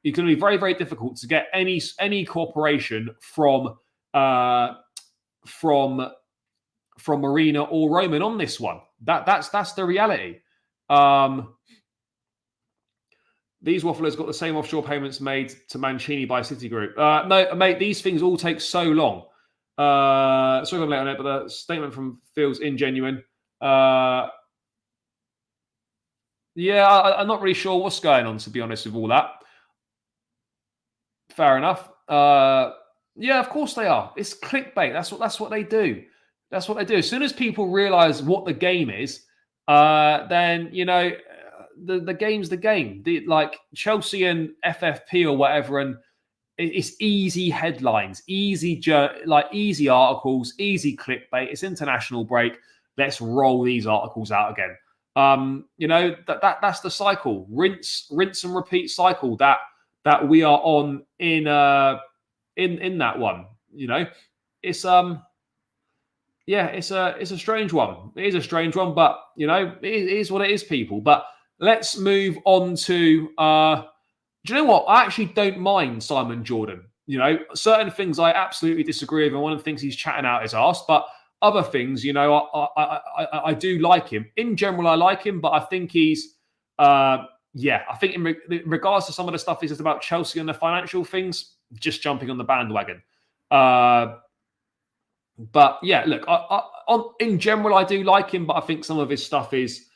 it's going to be very, very difficult to get any cooperation from Marina or Roman on this one. That's the reality. These wafflers got the same offshore payments made to Mancini by Citigroup. No, mate, these things all take so long. Sorry I'm late on it, but the statement from feels ingenuine. Yeah, I'm not really sure what's going on, to be honest, with all that. Fair enough. Yeah, of course they are. It's clickbait. That's what they do. That's what they do. As soon as people realize what the game is, then the game's the game. Like Chelsea and FFP or whatever, and it's easy headlines, easy articles, easy clickbait. It's international break. Let's roll these articles out again. That's the cycle. Rinse and repeat cycle that we are on in that one. It's it's a strange one. It is a strange one, but it is what it is, people. But let's move on to do you know what? I actually don't mind Simon Jordan. Certain things I absolutely disagree with, and one of the things he's chatting out his arse, but other things, I do like him. In general, I like him, but I think he's I think in regards to some of the stuff he says about Chelsea and the financial things, just jumping on the bandwagon. But yeah, look, in general, I do like him, but I think some of his stuff is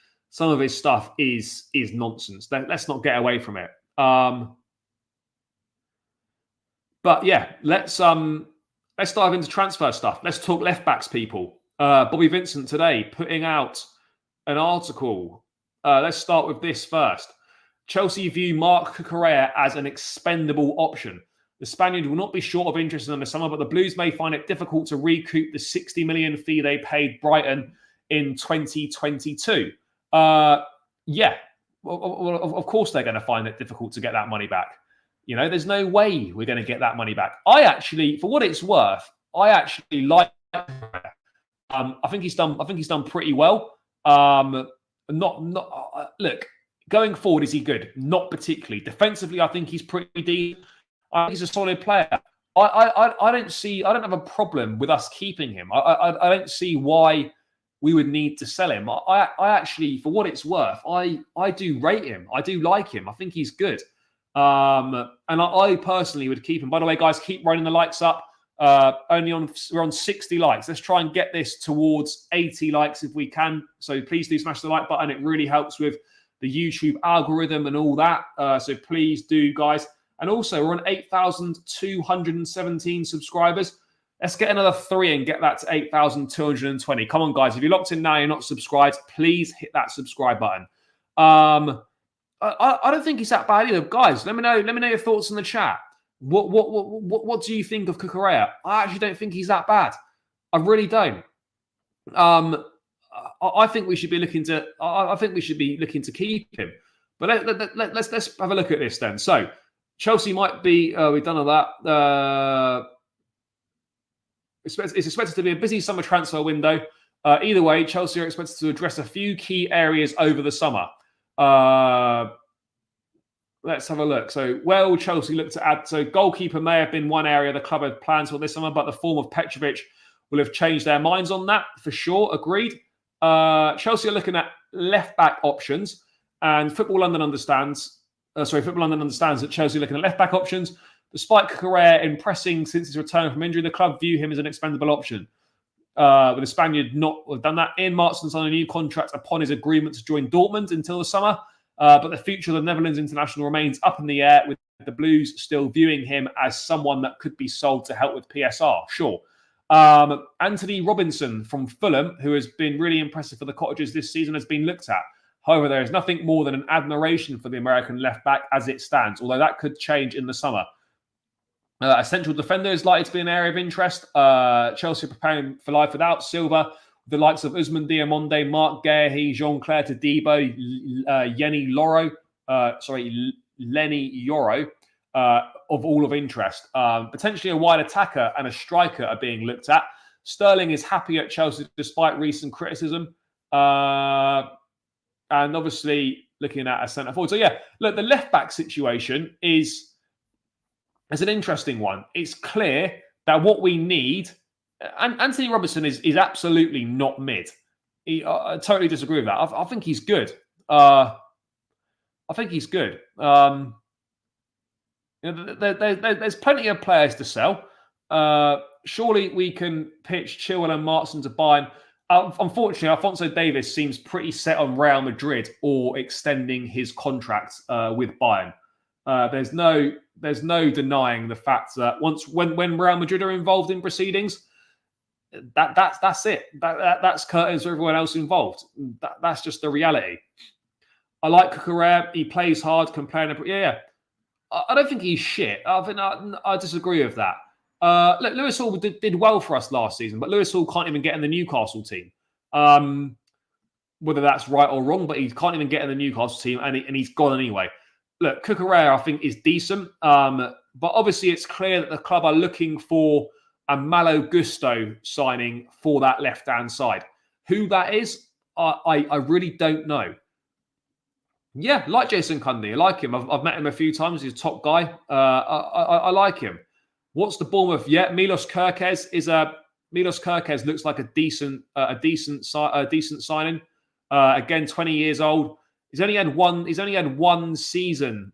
nonsense. Let's not get away from it. But yeah, let's dive into transfer stuff. Let's talk left backs, people. Bobby Vincent today putting out an article. Let's start with this first. Chelsea view Marc Cucurella as an expendable option. The Spaniard will not be short of interest in the summer, but the Blues may find it difficult to recoup the 60 million fee they paid Brighton in 2022. Of course they're going to find it difficult to get that money back. There's no way we're going to get that money back. I actually, for what it's worth, like. I think he's done pretty well. Look, going forward, is he good? Not particularly. Defensively, I think he's pretty decent. I think he's a solid player. I don't have a problem with us keeping him. I don't see why we would need to sell him. I actually, for what it's worth, I do rate him. I do like him. I think he's good. And I personally would keep him. By the way, guys, keep running the likes up. We're on 60 likes. Let's try and get this towards 80 likes if we can. So please do smash the like button. It really helps with the YouTube algorithm and all that. So please do, guys. And also, we're on 8,217 subscribers. Let's get another 3 and get that to 8,220. Come on, guys. If you're locked in now, you're not subscribed, please hit that subscribe button. I don't think he's that bad either. Guys, let me know your thoughts in the chat. What do you think of Cucurella? I actually don't think he's that bad. I really don't. I think we should be looking to. I think we should be looking to keep him. But let's have a look at this then. So Chelsea might be. We've done all that. It's expected to be a busy summer transfer window. Either way, Chelsea are expected to address a few key areas over the summer. Let's have a look. So, will Chelsea look to add? So, goalkeeper may have been one area the club had plans for this summer, but the form of Petrovic will have changed their minds on that for sure. Agreed. Chelsea are looking at left-back options, and Football London understands that Chelsea are looking at left-back options. Despite Cucurella impressing since his return from injury, the club view him as an expendable option. With the Spaniard not done that, Ian Maatsen signed a new contract upon his agreement to join Dortmund until the summer. But the future of the Netherlands international remains up in the air, with the Blues still viewing him as someone that could be sold to help with PSR. Sure. Antonee Robinson from Fulham, who has been really impressive for the Cottagers this season, has been looked at. However, there is nothing more than an admiration for the American left-back as it stands, although that could change in the summer. A central defender is likely to be an area of interest. Chelsea are preparing for life without Silva. The likes of Ousmane Diamonde, Mark Guehi, Jean-Claire Todibo, Lenny Yoro, of all of interest. Potentially a wide attacker and a striker are being looked at. Sterling is happy at Chelsea despite recent criticism. And obviously looking at a centre forward. So yeah, look, the left-back situation is an interesting one. It's clear that what we need, and Antonee Robinson is absolutely not mid. I totally disagree with that. I think he's good. There's plenty of players to sell. Surely we can pitch Chilwell and Maatsen to Bayern. Unfortunately, Alphonso Davies seems pretty set on Real Madrid or extending his contract with Bayern. There's no denying the fact that when Real Madrid are involved in proceedings, that's it. That's curtains for everyone else involved. That's just the reality. I like Cucurella. He plays hard, can play. Yeah. I don't think he's shit. I disagree with that. Look, Lewis Hall did well for us last season, but Lewis Hall can't even get in the Newcastle team. Whether that's right or wrong, but he can't even get in the Newcastle team, and he's gone anyway. Look, Cucurella, I think, is decent. But obviously it's clear that the club are looking for a Malo Gusto signing for that left-hand side. Who that is, I really don't know. Yeah, like Jason Cundy. I like him. I've met him a few times. He's a top guy. I like him. What's the Bournemouth? Yeah, Milos Kerkez looks like a decent signing. Again, 20 years old. He's only had one season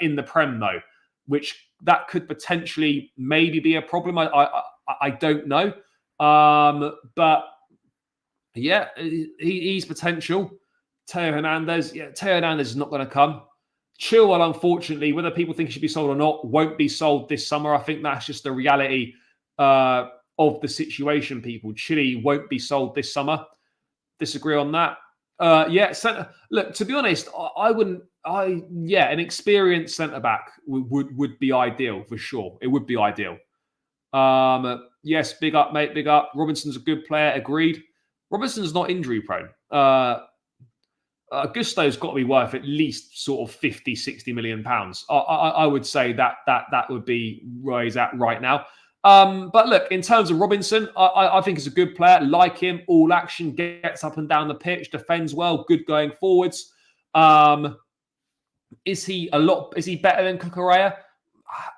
in the Prem though, which that could potentially maybe be a problem. I don't know, but yeah, he's potential. Teo Hernandez is not going to come. Chilwell, unfortunately, whether people think he should be sold or not, won't be sold this summer. I think that's just the reality of the situation. People, Chile won't be sold this summer. Disagree on that. Look, to be honest, an experienced centre back would be ideal for sure. It would be ideal. Yes, big up, mate, big up. Robinson's a good player, agreed. Robinson's not injury prone. Gusto's got to be worth at least sort of 50, 60 million pounds. I would say that would be where he's at right now. But look, in terms of Robinson, I think he's a good player. Like him, all action, gets up and down the pitch, defends well, good going forwards. Is he better than Cucurella?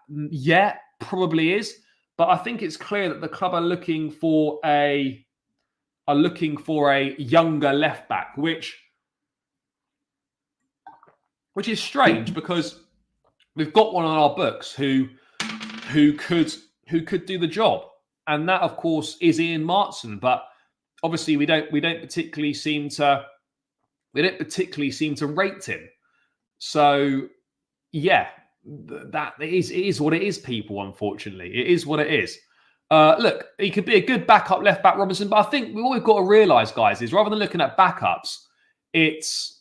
Yeah, probably is. But I think it's clear that the club are looking for a younger left back, which is strange because we've got one on our books who could do the job, and that of course is Ian Martin. But obviously we don't particularly seem to rate him. So yeah, that it is what it is, people. Unfortunately, it is what it is. Look, he could be a good backup left back, Robinson, but I think what we've got to realise, guys, is rather than looking at backups, it's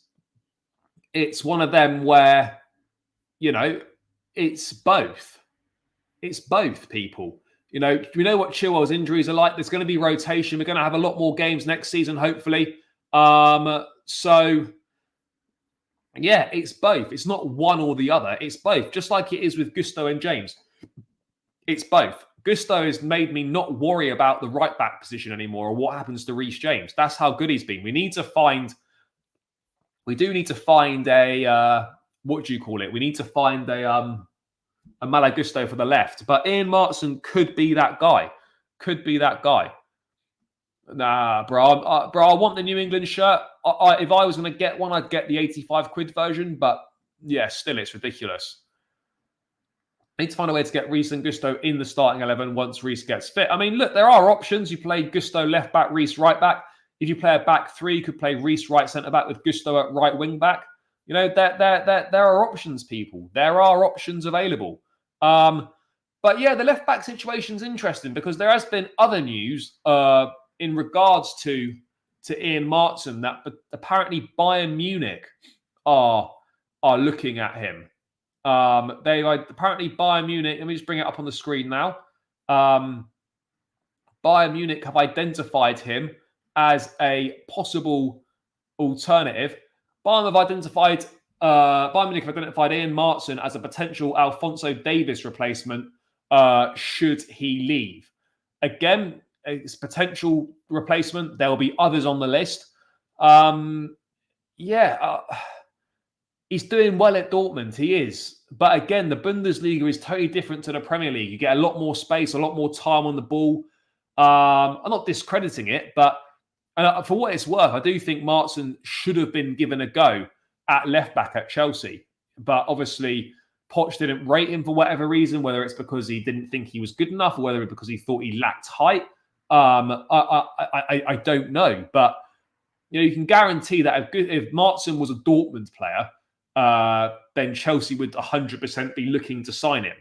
one of them where, you know, it's both. It's both, people. You know, we know what Chilwell's injuries are like. There's going to be rotation. We're going to have a lot more games next season, hopefully. So yeah, it's both. It's not one or the other. It's both. Just like it is with Gusto and James. It's both. Gusto has made me not worry about the right back position anymore or what happens to Reece James. That's how good he's been. We do need to find a what do you call it? We need to find a Malo Gusto for the left. But Ian Martin could be that guy. Nah, bro. I want the New England shirt. If I was going to get one, I'd get the 85 quid version. But yeah, still, it's ridiculous. I need to find a way to get Reece and Gusto in the starting 11 once Reece gets fit. I mean, look, there are options. You play Gusto left back, Reece right back. If you play a back three, you could play Reece right centre back with Gusto at right wing back. You know, there are options, people. There are options available. But yeah, the left back situation is interesting because there has been other news in regards to Ian Martin that apparently Bayern Munich are looking at him. Apparently Bayern Munich, let me just bring it up on the screen now. Bayern Munich have identified him as a possible alternative. Bayern Munich have identified Ian Martin as a potential Alphonso Davies replacement should he leave. Again, it's potential replacement. There will be others on the list. He's doing well at Dortmund. He is. But again, the Bundesliga is totally different to the Premier League. You get a lot more space, a lot more time on the ball. I'm not discrediting it, but for what it's worth, I do think Martin should have been given a go at left back at Chelsea. But obviously, Poch didn't rate him for whatever reason, whether it's because he didn't think he was good enough or whether it's because he thought he lacked height. I don't know. But you know, you can guarantee that if Martin was a Dortmund player, then Chelsea would 100% be looking to sign him.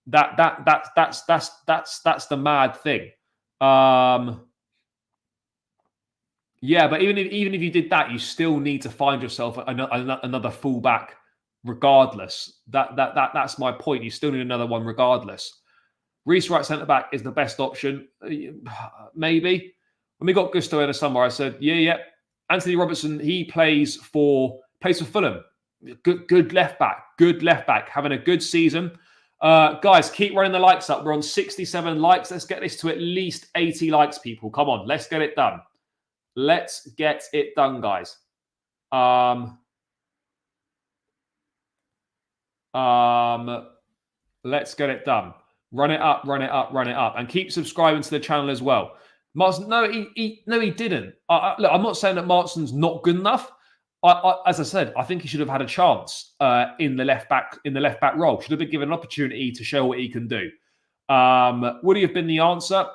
That's the mad thing. Yeah, but even if you did that, you still need to find yourself another fullback, regardless. That's my point. You still need another one, regardless. Reece right centre back is the best option, maybe. When we got Gusto in the summer, I said, yeah. Antonee Robertson, he plays for Fulham. Good left back, having a good season. Guys, keep running the likes up. We're on 67 likes. Let's get this to at least 80 likes, people. Come on, let's get it done. Let's get it done, guys. Let's get it done. Run it up, and keep subscribing to the channel as well. Martin, no, he didn't. Look, I'm not saying that Martin's not good enough. As I said, I think he should have had a chance in the left back role. Should have been given an opportunity to show what he can do. Would he have been the answer?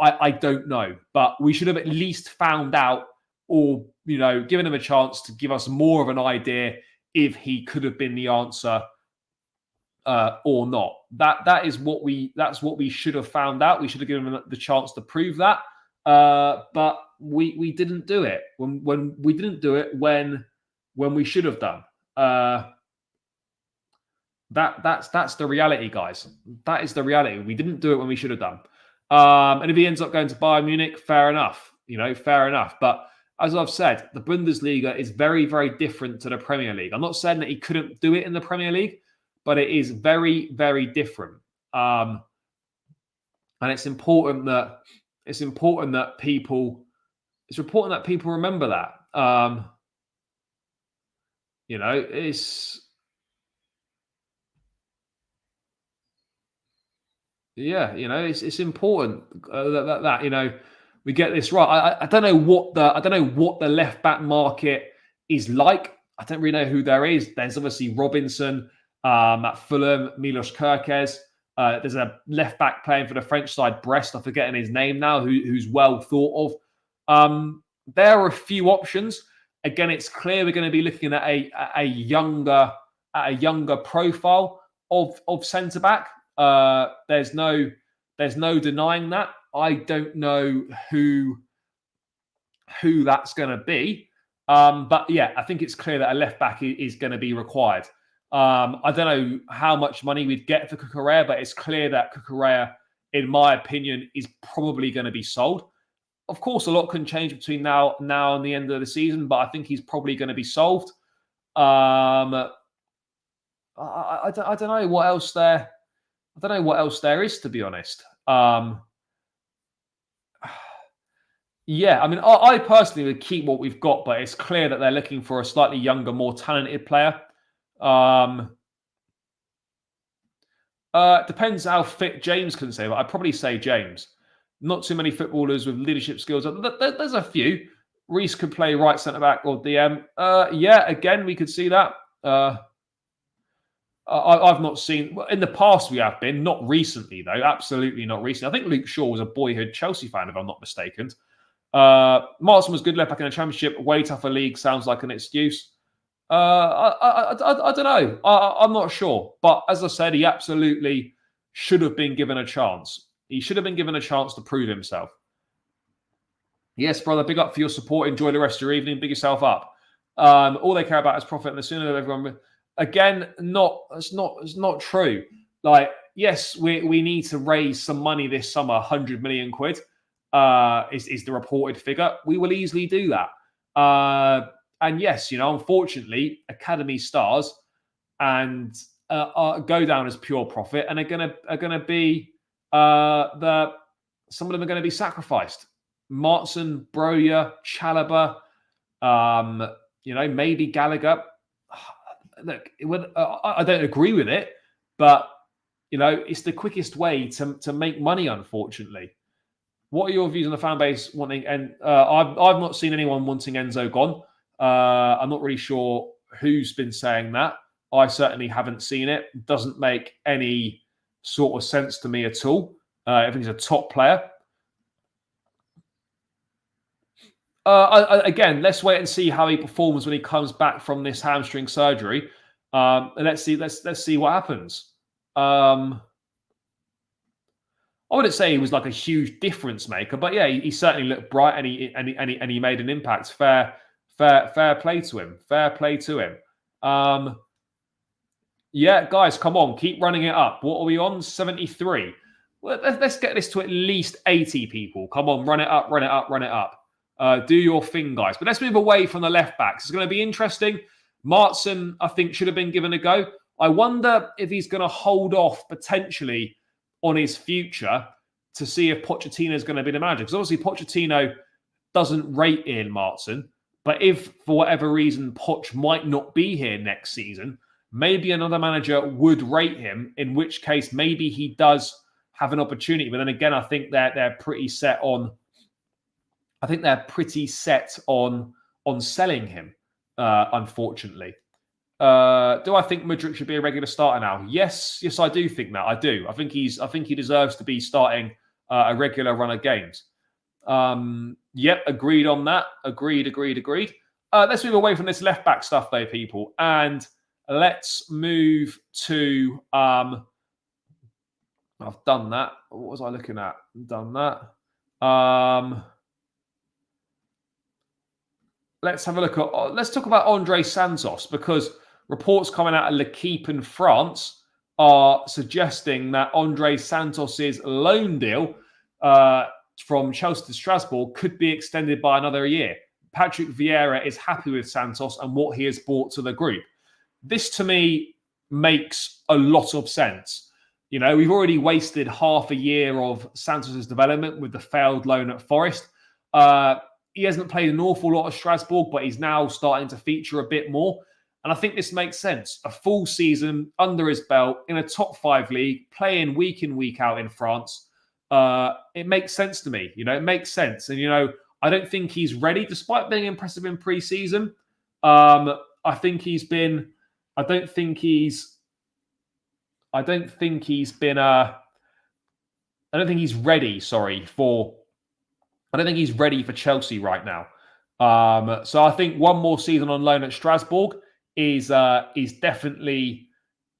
I don't know, but we should have at least found out, or given him a chance to give us more of an idea if he could have been the answer or not. That's what we should have found out. We should have given him the chance to prove that, but we didn't do it. When we didn't do it when we should have done. That's the reality, guys. That is the reality. We didn't do it when we should have done. And if he ends up going to Bayern Munich, fair enough. Fair enough. But as I've said, the Bundesliga is very, very different to the Premier League. I'm not saying that he couldn't do it in the Premier League, but it is very, very different. And it's important that people remember that. It's important that we get this right. I don't know what the left back market is like. I don't really know who there is. There's obviously Robinson. At Fulham, Milos Kerkez. There's a left back playing for the French side, Brest. I'm forgetting his name now, who's well thought of. There are a few options. Again, it's clear we're going to be looking at a younger profile of centre back. There's no denying that. I don't know who that's going to be. But yeah, I think it's clear that a left back is going to be required. I don't know how much money we'd get for Cucurella, but it's clear that Cucurella, in my opinion, is probably going to be sold. Of course, a lot can change between now and the end of the season, but I think he's probably going to be sold. I don't know what else there. I don't know what else there is, to be honest. Yeah, I mean, I personally would keep what we've got, but it's clear that they're looking for a slightly younger, more talented player. Depends how fit James can say, but I'd probably say James. Not too many footballers with leadership skills. There's a few. Reece could play right centre back or DM. Yeah, again, we could see that. I've not seen in the past. We have been, not recently though. Absolutely not recently. I think Luke Shaw was a boyhood Chelsea fan, if I'm not mistaken. Martin was good left back in the Championship. Way tougher league sounds like an excuse. I don't know. I'm not sure. But as I said, he absolutely should have been given a chance. He should have been given a chance to prove himself. Yes, brother. Big up for your support. Enjoy the rest of your evening. Big yourself up. All they care about is profit, and the sooner everyone. Again, it's not true. Like, yes, we need to raise some money this summer. 100 million quid is the reported figure. We will easily do that. And yes, unfortunately, academy stars and go down as pure profit, and are gonna be some of them are going to be sacrificed. Martin, Broja, Chalobah, maybe Gallagher. Look, I don't agree with it, but it's the quickest way to make money. Unfortunately, what are your views on the fan base wanting? And I've not seen anyone wanting Enzo gone. I'm not really sure who's been saying that. I certainly haven't seen it. It doesn't make any sort of sense to me at all. I think he's a top player. Again, let's wait and see how he performs when he comes back from this hamstring surgery. And let's see what happens. I wouldn't say he was like a huge difference maker, but yeah, he certainly looked bright and he made an impact. Fair play to him. Fair play to him. Yeah, guys, come on, keep running it up. What are we on? 73. Well, let's get this to at least 80 people. Come on, run it up, run it up, run it up. Do your thing, guys. But let's move away from the left backs. It's going to be interesting. Martin, I think, should have been given a go. I wonder if he's going to hold off potentially on his future to see if Pochettino is going to be the manager. Because obviously Pochettino doesn't rate Ian Martin. But if, for whatever reason, Poch might not be here next season, maybe another manager would rate him, in which case maybe he does have an opportunity. But then again, I think they're pretty set on... I think they're pretty set on selling him, unfortunately. Do I think Mudryk should be a regular starter now? Yes, I do think that. I do. I think he deserves to be starting a regular run of games. Yep, agreed on that. Agreed. Let's move away from this left back stuff, though, people, and let's move to. I've done that. What was I looking at? Done that. Let's have a look at. Let's talk about Andre Santos, because reports coming out of L'Equipe in France are suggesting that Andre Santos's loan deal from Chelsea to Strasbourg could be extended by another year. Patrick Vieira is happy with Santos and what he has brought to the group. This, to me, makes a lot of sense. We've already wasted half a year of Santos's development with the failed loan at Forest. He hasn't played an awful lot of Strasbourg, but he's now starting to feature a bit more. And I think this makes sense. A full season under his belt in a top 5 league, playing week in, week out in France. It makes sense to me. It makes sense. And, I don't think he's ready, despite being impressive in pre-season. I don't think he's I don't think he's been I don't think he's ready. I don't think he's ready for Chelsea right now. So I think one more season on loan at Strasbourg is definitely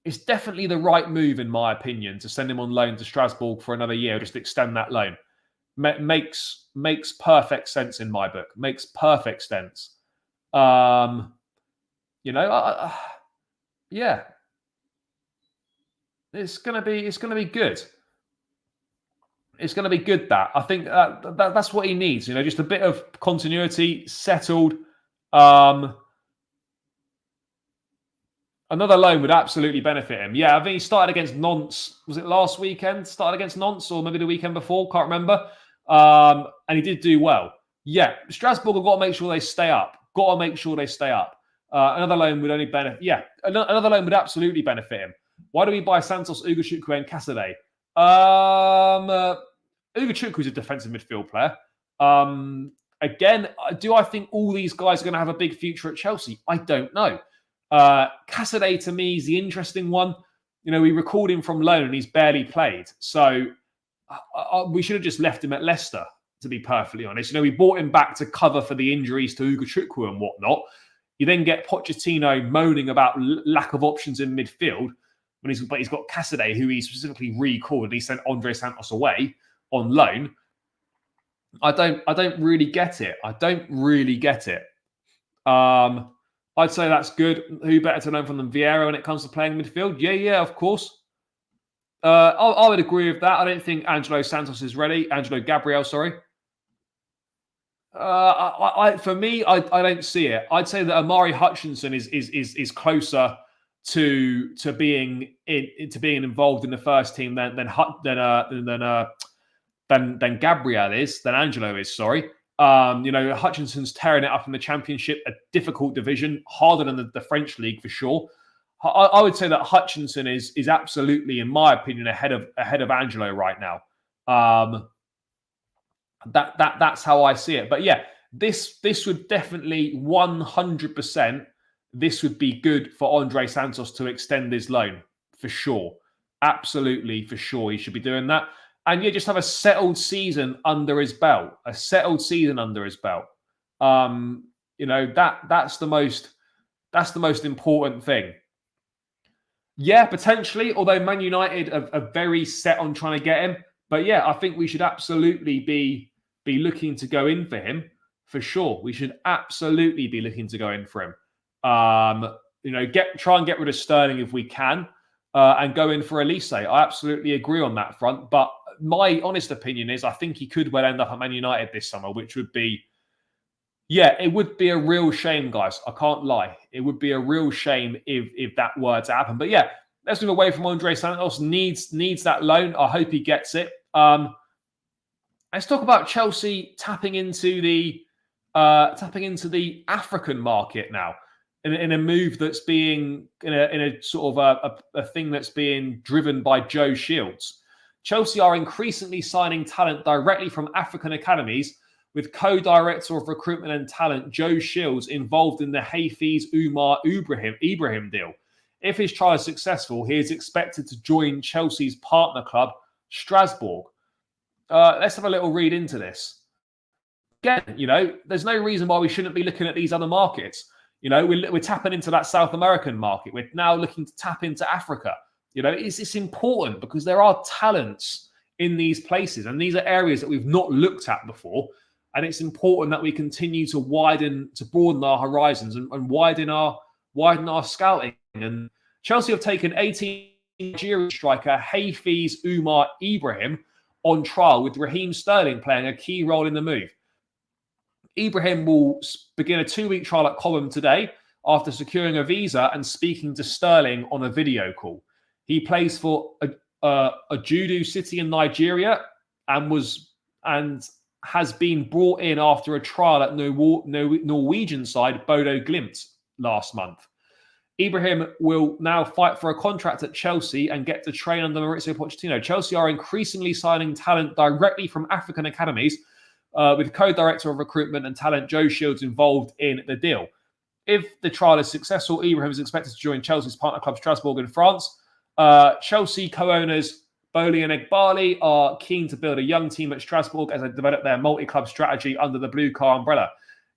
the right move in my opinion to send him on loan to Strasbourg for another year, just extend that loan. Makes perfect sense in my book. Makes perfect sense. Yeah, it's gonna be good. It's going to be good. That I think that's what he needs. Just a bit of continuity, settled. Another loan would absolutely benefit him. Yeah, I think he started against Nantes. Was it last weekend? Started against Nantes, or maybe the weekend before? Can't remember. And he did do well. Yeah, Strasbourg have got to make sure they stay up. Another loan would only benefit. Yeah, another loan would absolutely benefit him. Why do we buy Santos, Ugachukwu, and Casadei? Ugachukwu is a defensive midfield player. Again, do I think all these guys are going to have a big future at Chelsea? I don't know. Casadei to me is the interesting one. We recalled him from loan and he's barely played. So we should have just left him at Leicester, to be perfectly honest. We bought him back to cover for the injuries to Ugachukwu and whatnot. You then get Pochettino moaning about lack of options in midfield, but he's got Casadei, who he specifically recalled. He sent Andre Santos away on loan. I don't really get it. I'd say that's good. Who better to learn from than Vieira when it comes to playing midfield? Yeah, of course. I would agree with that. I don't think Angelo Santos is ready. Angelo Gabriel, sorry. For me, I don't see it. I'd say that Amari Hutchinson is closer to being involved in the first team than Gabriel is, than Angelo is. Sorry. Hutchinson's tearing it up in the Championship, a difficult division, harder than the French league for sure. I would say that Hutchinson is absolutely, in my opinion, ahead of Angelo right now. That's how I see it. But yeah, this would definitely 100%. This would be good for Andre Santos to extend his loan for sure. Absolutely, for sure, he should be doing that. And yeah, just have a settled season under his belt. That's the most important thing. Yeah, potentially, although Man United are very set on trying to get him. But yeah, I think we should absolutely be looking to go in for him for sure. We should absolutely be looking to go in for him. Try and get rid of Sterling if we can, and go in for Elise. I absolutely agree on that front. But my honest opinion is I think he could well end up at Man United this summer, which would be, it would be a real shame, guys. I can't lie. It would be a real shame if that were to happen. But yeah, let's move away from Andre Santos. Needs that loan. I hope he gets it. Let's talk about Chelsea tapping into the African market now in a move that's being in a sort of a thing that's being driven by Joe Shields. Chelsea are increasingly signing talent directly from African academies, with co-director of recruitment and talent Joe Shields involved in the Hafiz Umar Ibrahim deal. If his trial is successful, he is expected to join Chelsea's partner club, Strasbourg. Let's have a little read into this. Again, there's no reason why we shouldn't be looking at these other markets. We're tapping into that South American market. We're now looking to tap into Africa. It's important because there are talents in these places, and these are areas that we've not looked at before. And it's important that we continue to broaden our horizons and widen our scouting. And Chelsea have taken 18 Nigerian striker Hafiz Umar Ibrahim on trial, with Raheem Sterling playing a key role in the move. Ibrahim will begin a 2-week trial at Cobham today after securing a visa and speaking to Sterling on a video call. He plays for a Judu city in Nigeria and has been brought in after a trial at Norwegian side Bodo Glimt last month. Ibrahim will now fight for a contract at Chelsea and get to train under Maurizio Pochettino. Chelsea are increasingly signing talent directly from African academies, with co-director of recruitment and talent Joe Shields involved in the deal. If the trial is successful, Ibrahim is expected to join Chelsea's partner club Strasbourg in France. Chelsea co-owners Bowley and Egbali are keen to build a young team at Strasbourg as they develop their multi-club strategy under the Blue Car umbrella.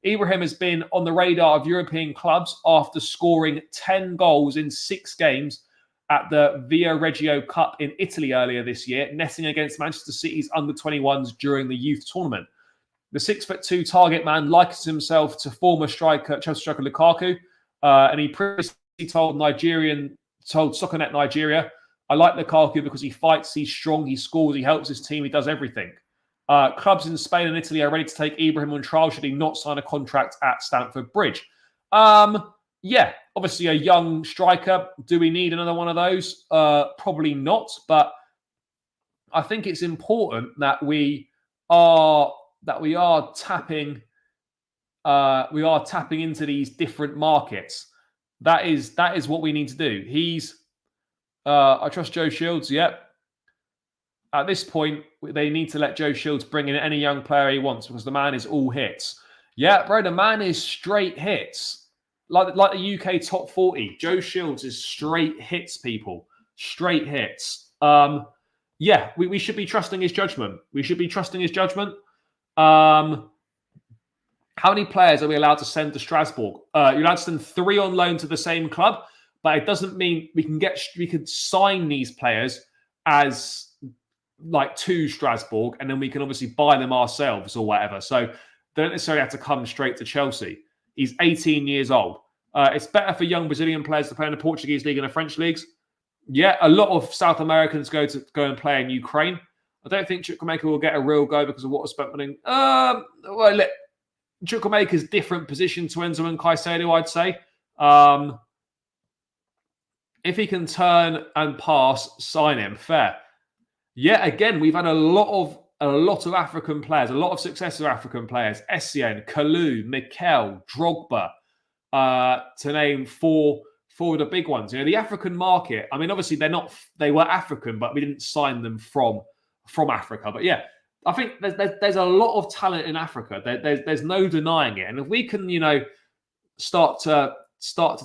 Ibrahim has been on the radar of European clubs after scoring 10 goals in 6 games at the Via Reggio Cup in Italy earlier this year, netting against Manchester City's under-21s during the youth tournament. The 6'2" target man likens himself to former Chelsea striker Lukaku, and he previously told SoccerNet Nigeria, "I like Lukaku because he fights, he's strong, he scores, he helps his team, he does everything." Clubs in Spain and Italy are ready to take Ibrahim on trial should he not sign a contract at Stamford Bridge. Yeah, obviously a young striker. Do we need another one of those? Probably not, but I think it's important that we are tapping into these different markets. That is what we need to do. I trust Joe Shields. Yep. At this point, they need to let Joe Shields bring in any young player he wants because the man is all hits. Yeah, bro, the man is straight hits. Like the UK top 40. Joe Shields is straight hits, people. Straight hits. Yeah, we should be trusting his judgment. How many players are we allowed to send to Strasbourg? You're allowed to send 3 on loan to the same club, but it doesn't mean we could sign these players as like to Strasbourg, and then we can obviously buy them ourselves or whatever. So they don't necessarily have to come straight to Chelsea. He's 18 years old. It's better for young Brazilian players to play in the Portuguese league and the French leagues. Yeah, a lot of South Americans go and play in Ukraine. I don't think Chukwuemeka will get a real go because of what was happening. Well, look, Chukwuemeka's different position to Enzo and Caicedo, I'd say. If he can turn and pass, sign him. Fair. Yeah, again, we've had a lot of African players, a lot of successful African players. Essien, Kalou, Mikel, Drogba, to name four of the big ones. You know, the African market, I mean, obviously they were African, but we didn't sign them from Africa. But yeah, I think there's a lot of talent in Africa. There's no denying it. And if we can, start to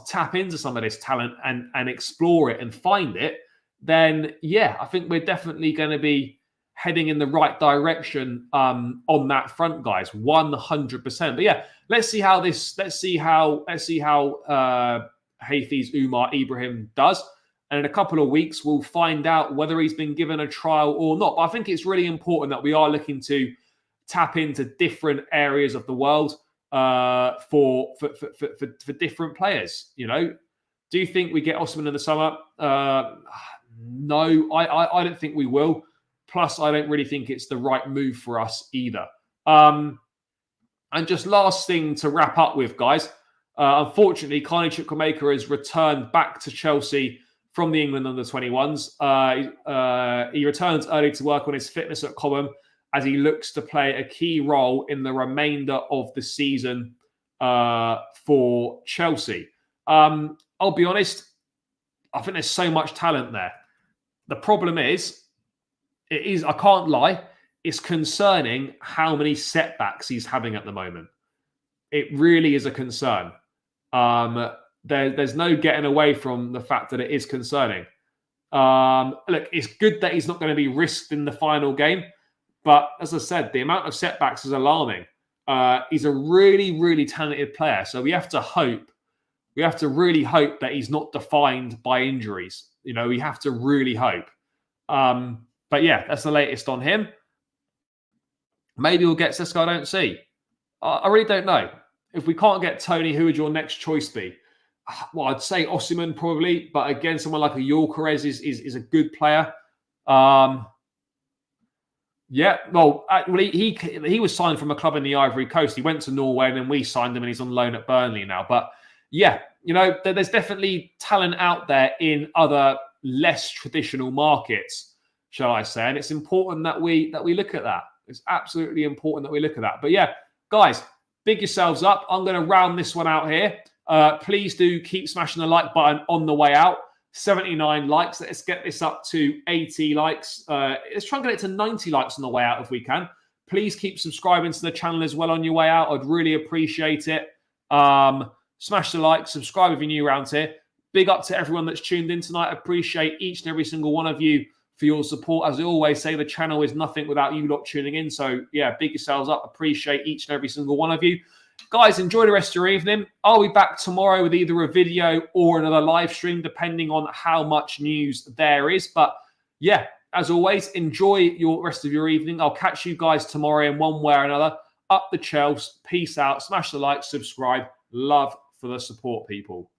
tap into some of this talent and explore it and find it, then yeah, I think we're definitely going to be heading in the right direction on that front, guys. 100%. But yeah, let's see how Hafez Umar Ibrahim does. And in a couple of weeks, we'll find out whether he's been given a trial or not. But I think it's really important that we are looking to tap into different areas of the world for different players. Do you think we get Osman in the summer? No, I don't think we will. Plus, I don't really think it's the right move for us either. And just last thing to wrap up with, guys. Unfortunately, Carney Chukwuemeka has returned back to Chelsea from the England under-21s. He returns early to work on his fitness at Cobham as he looks to play a key role in the remainder of the season for Chelsea. I'll be honest, I think there's so much talent there. The problem is, I can't lie, it's concerning how many setbacks he's having at the moment. It really is a concern. There's no getting away from the fact that it is concerning. Look, it's good that he's not going to be risked in the final game. But as I said, the amount of setbacks is alarming. He's a really, really talented player. So we have to really hope that he's not defined by injuries. We have to really hope. But yeah, that's the latest on him. Maybe we'll get Cisco, I don't see. I really don't know. If we can't get Tony, who would your next choice be? Well, I'd say Osimhen probably. But again, someone like a Gyökeres is a good player. Yeah, well, he was signed from a club in the Ivory Coast. He went to Norway and then we signed him and he's on loan at Burnley now. But yeah, there's definitely talent out there in other less traditional markets, shall I say. And it's important that we look at that. It's absolutely important that we look at that. But yeah, guys, big yourselves up. I'm going to round this one out here. Please do keep smashing the like button on the way out. 79 likes. Let's get this up to 80 likes. Let's try and get it to 90 likes on the way out if we can. Please keep subscribing to the channel as well on your way out. I'd really appreciate it. Smash the like, subscribe if you're new around here. big up to everyone that's tuned in tonight. I appreciate each and every single one of you for your support. As I always say, the channel is nothing without you lot tuning in. So, yeah, big yourselves up. Appreciate each and every single one of you. Guys, enjoy the rest of your evening. I'll be back tomorrow with either a video or another live stream, depending on how much news there is. But, yeah, as always, enjoy your rest of your evening. I'll catch you guys tomorrow in one way or another. Up the Chels. Peace out. Smash the like, subscribe. Love for the support, people.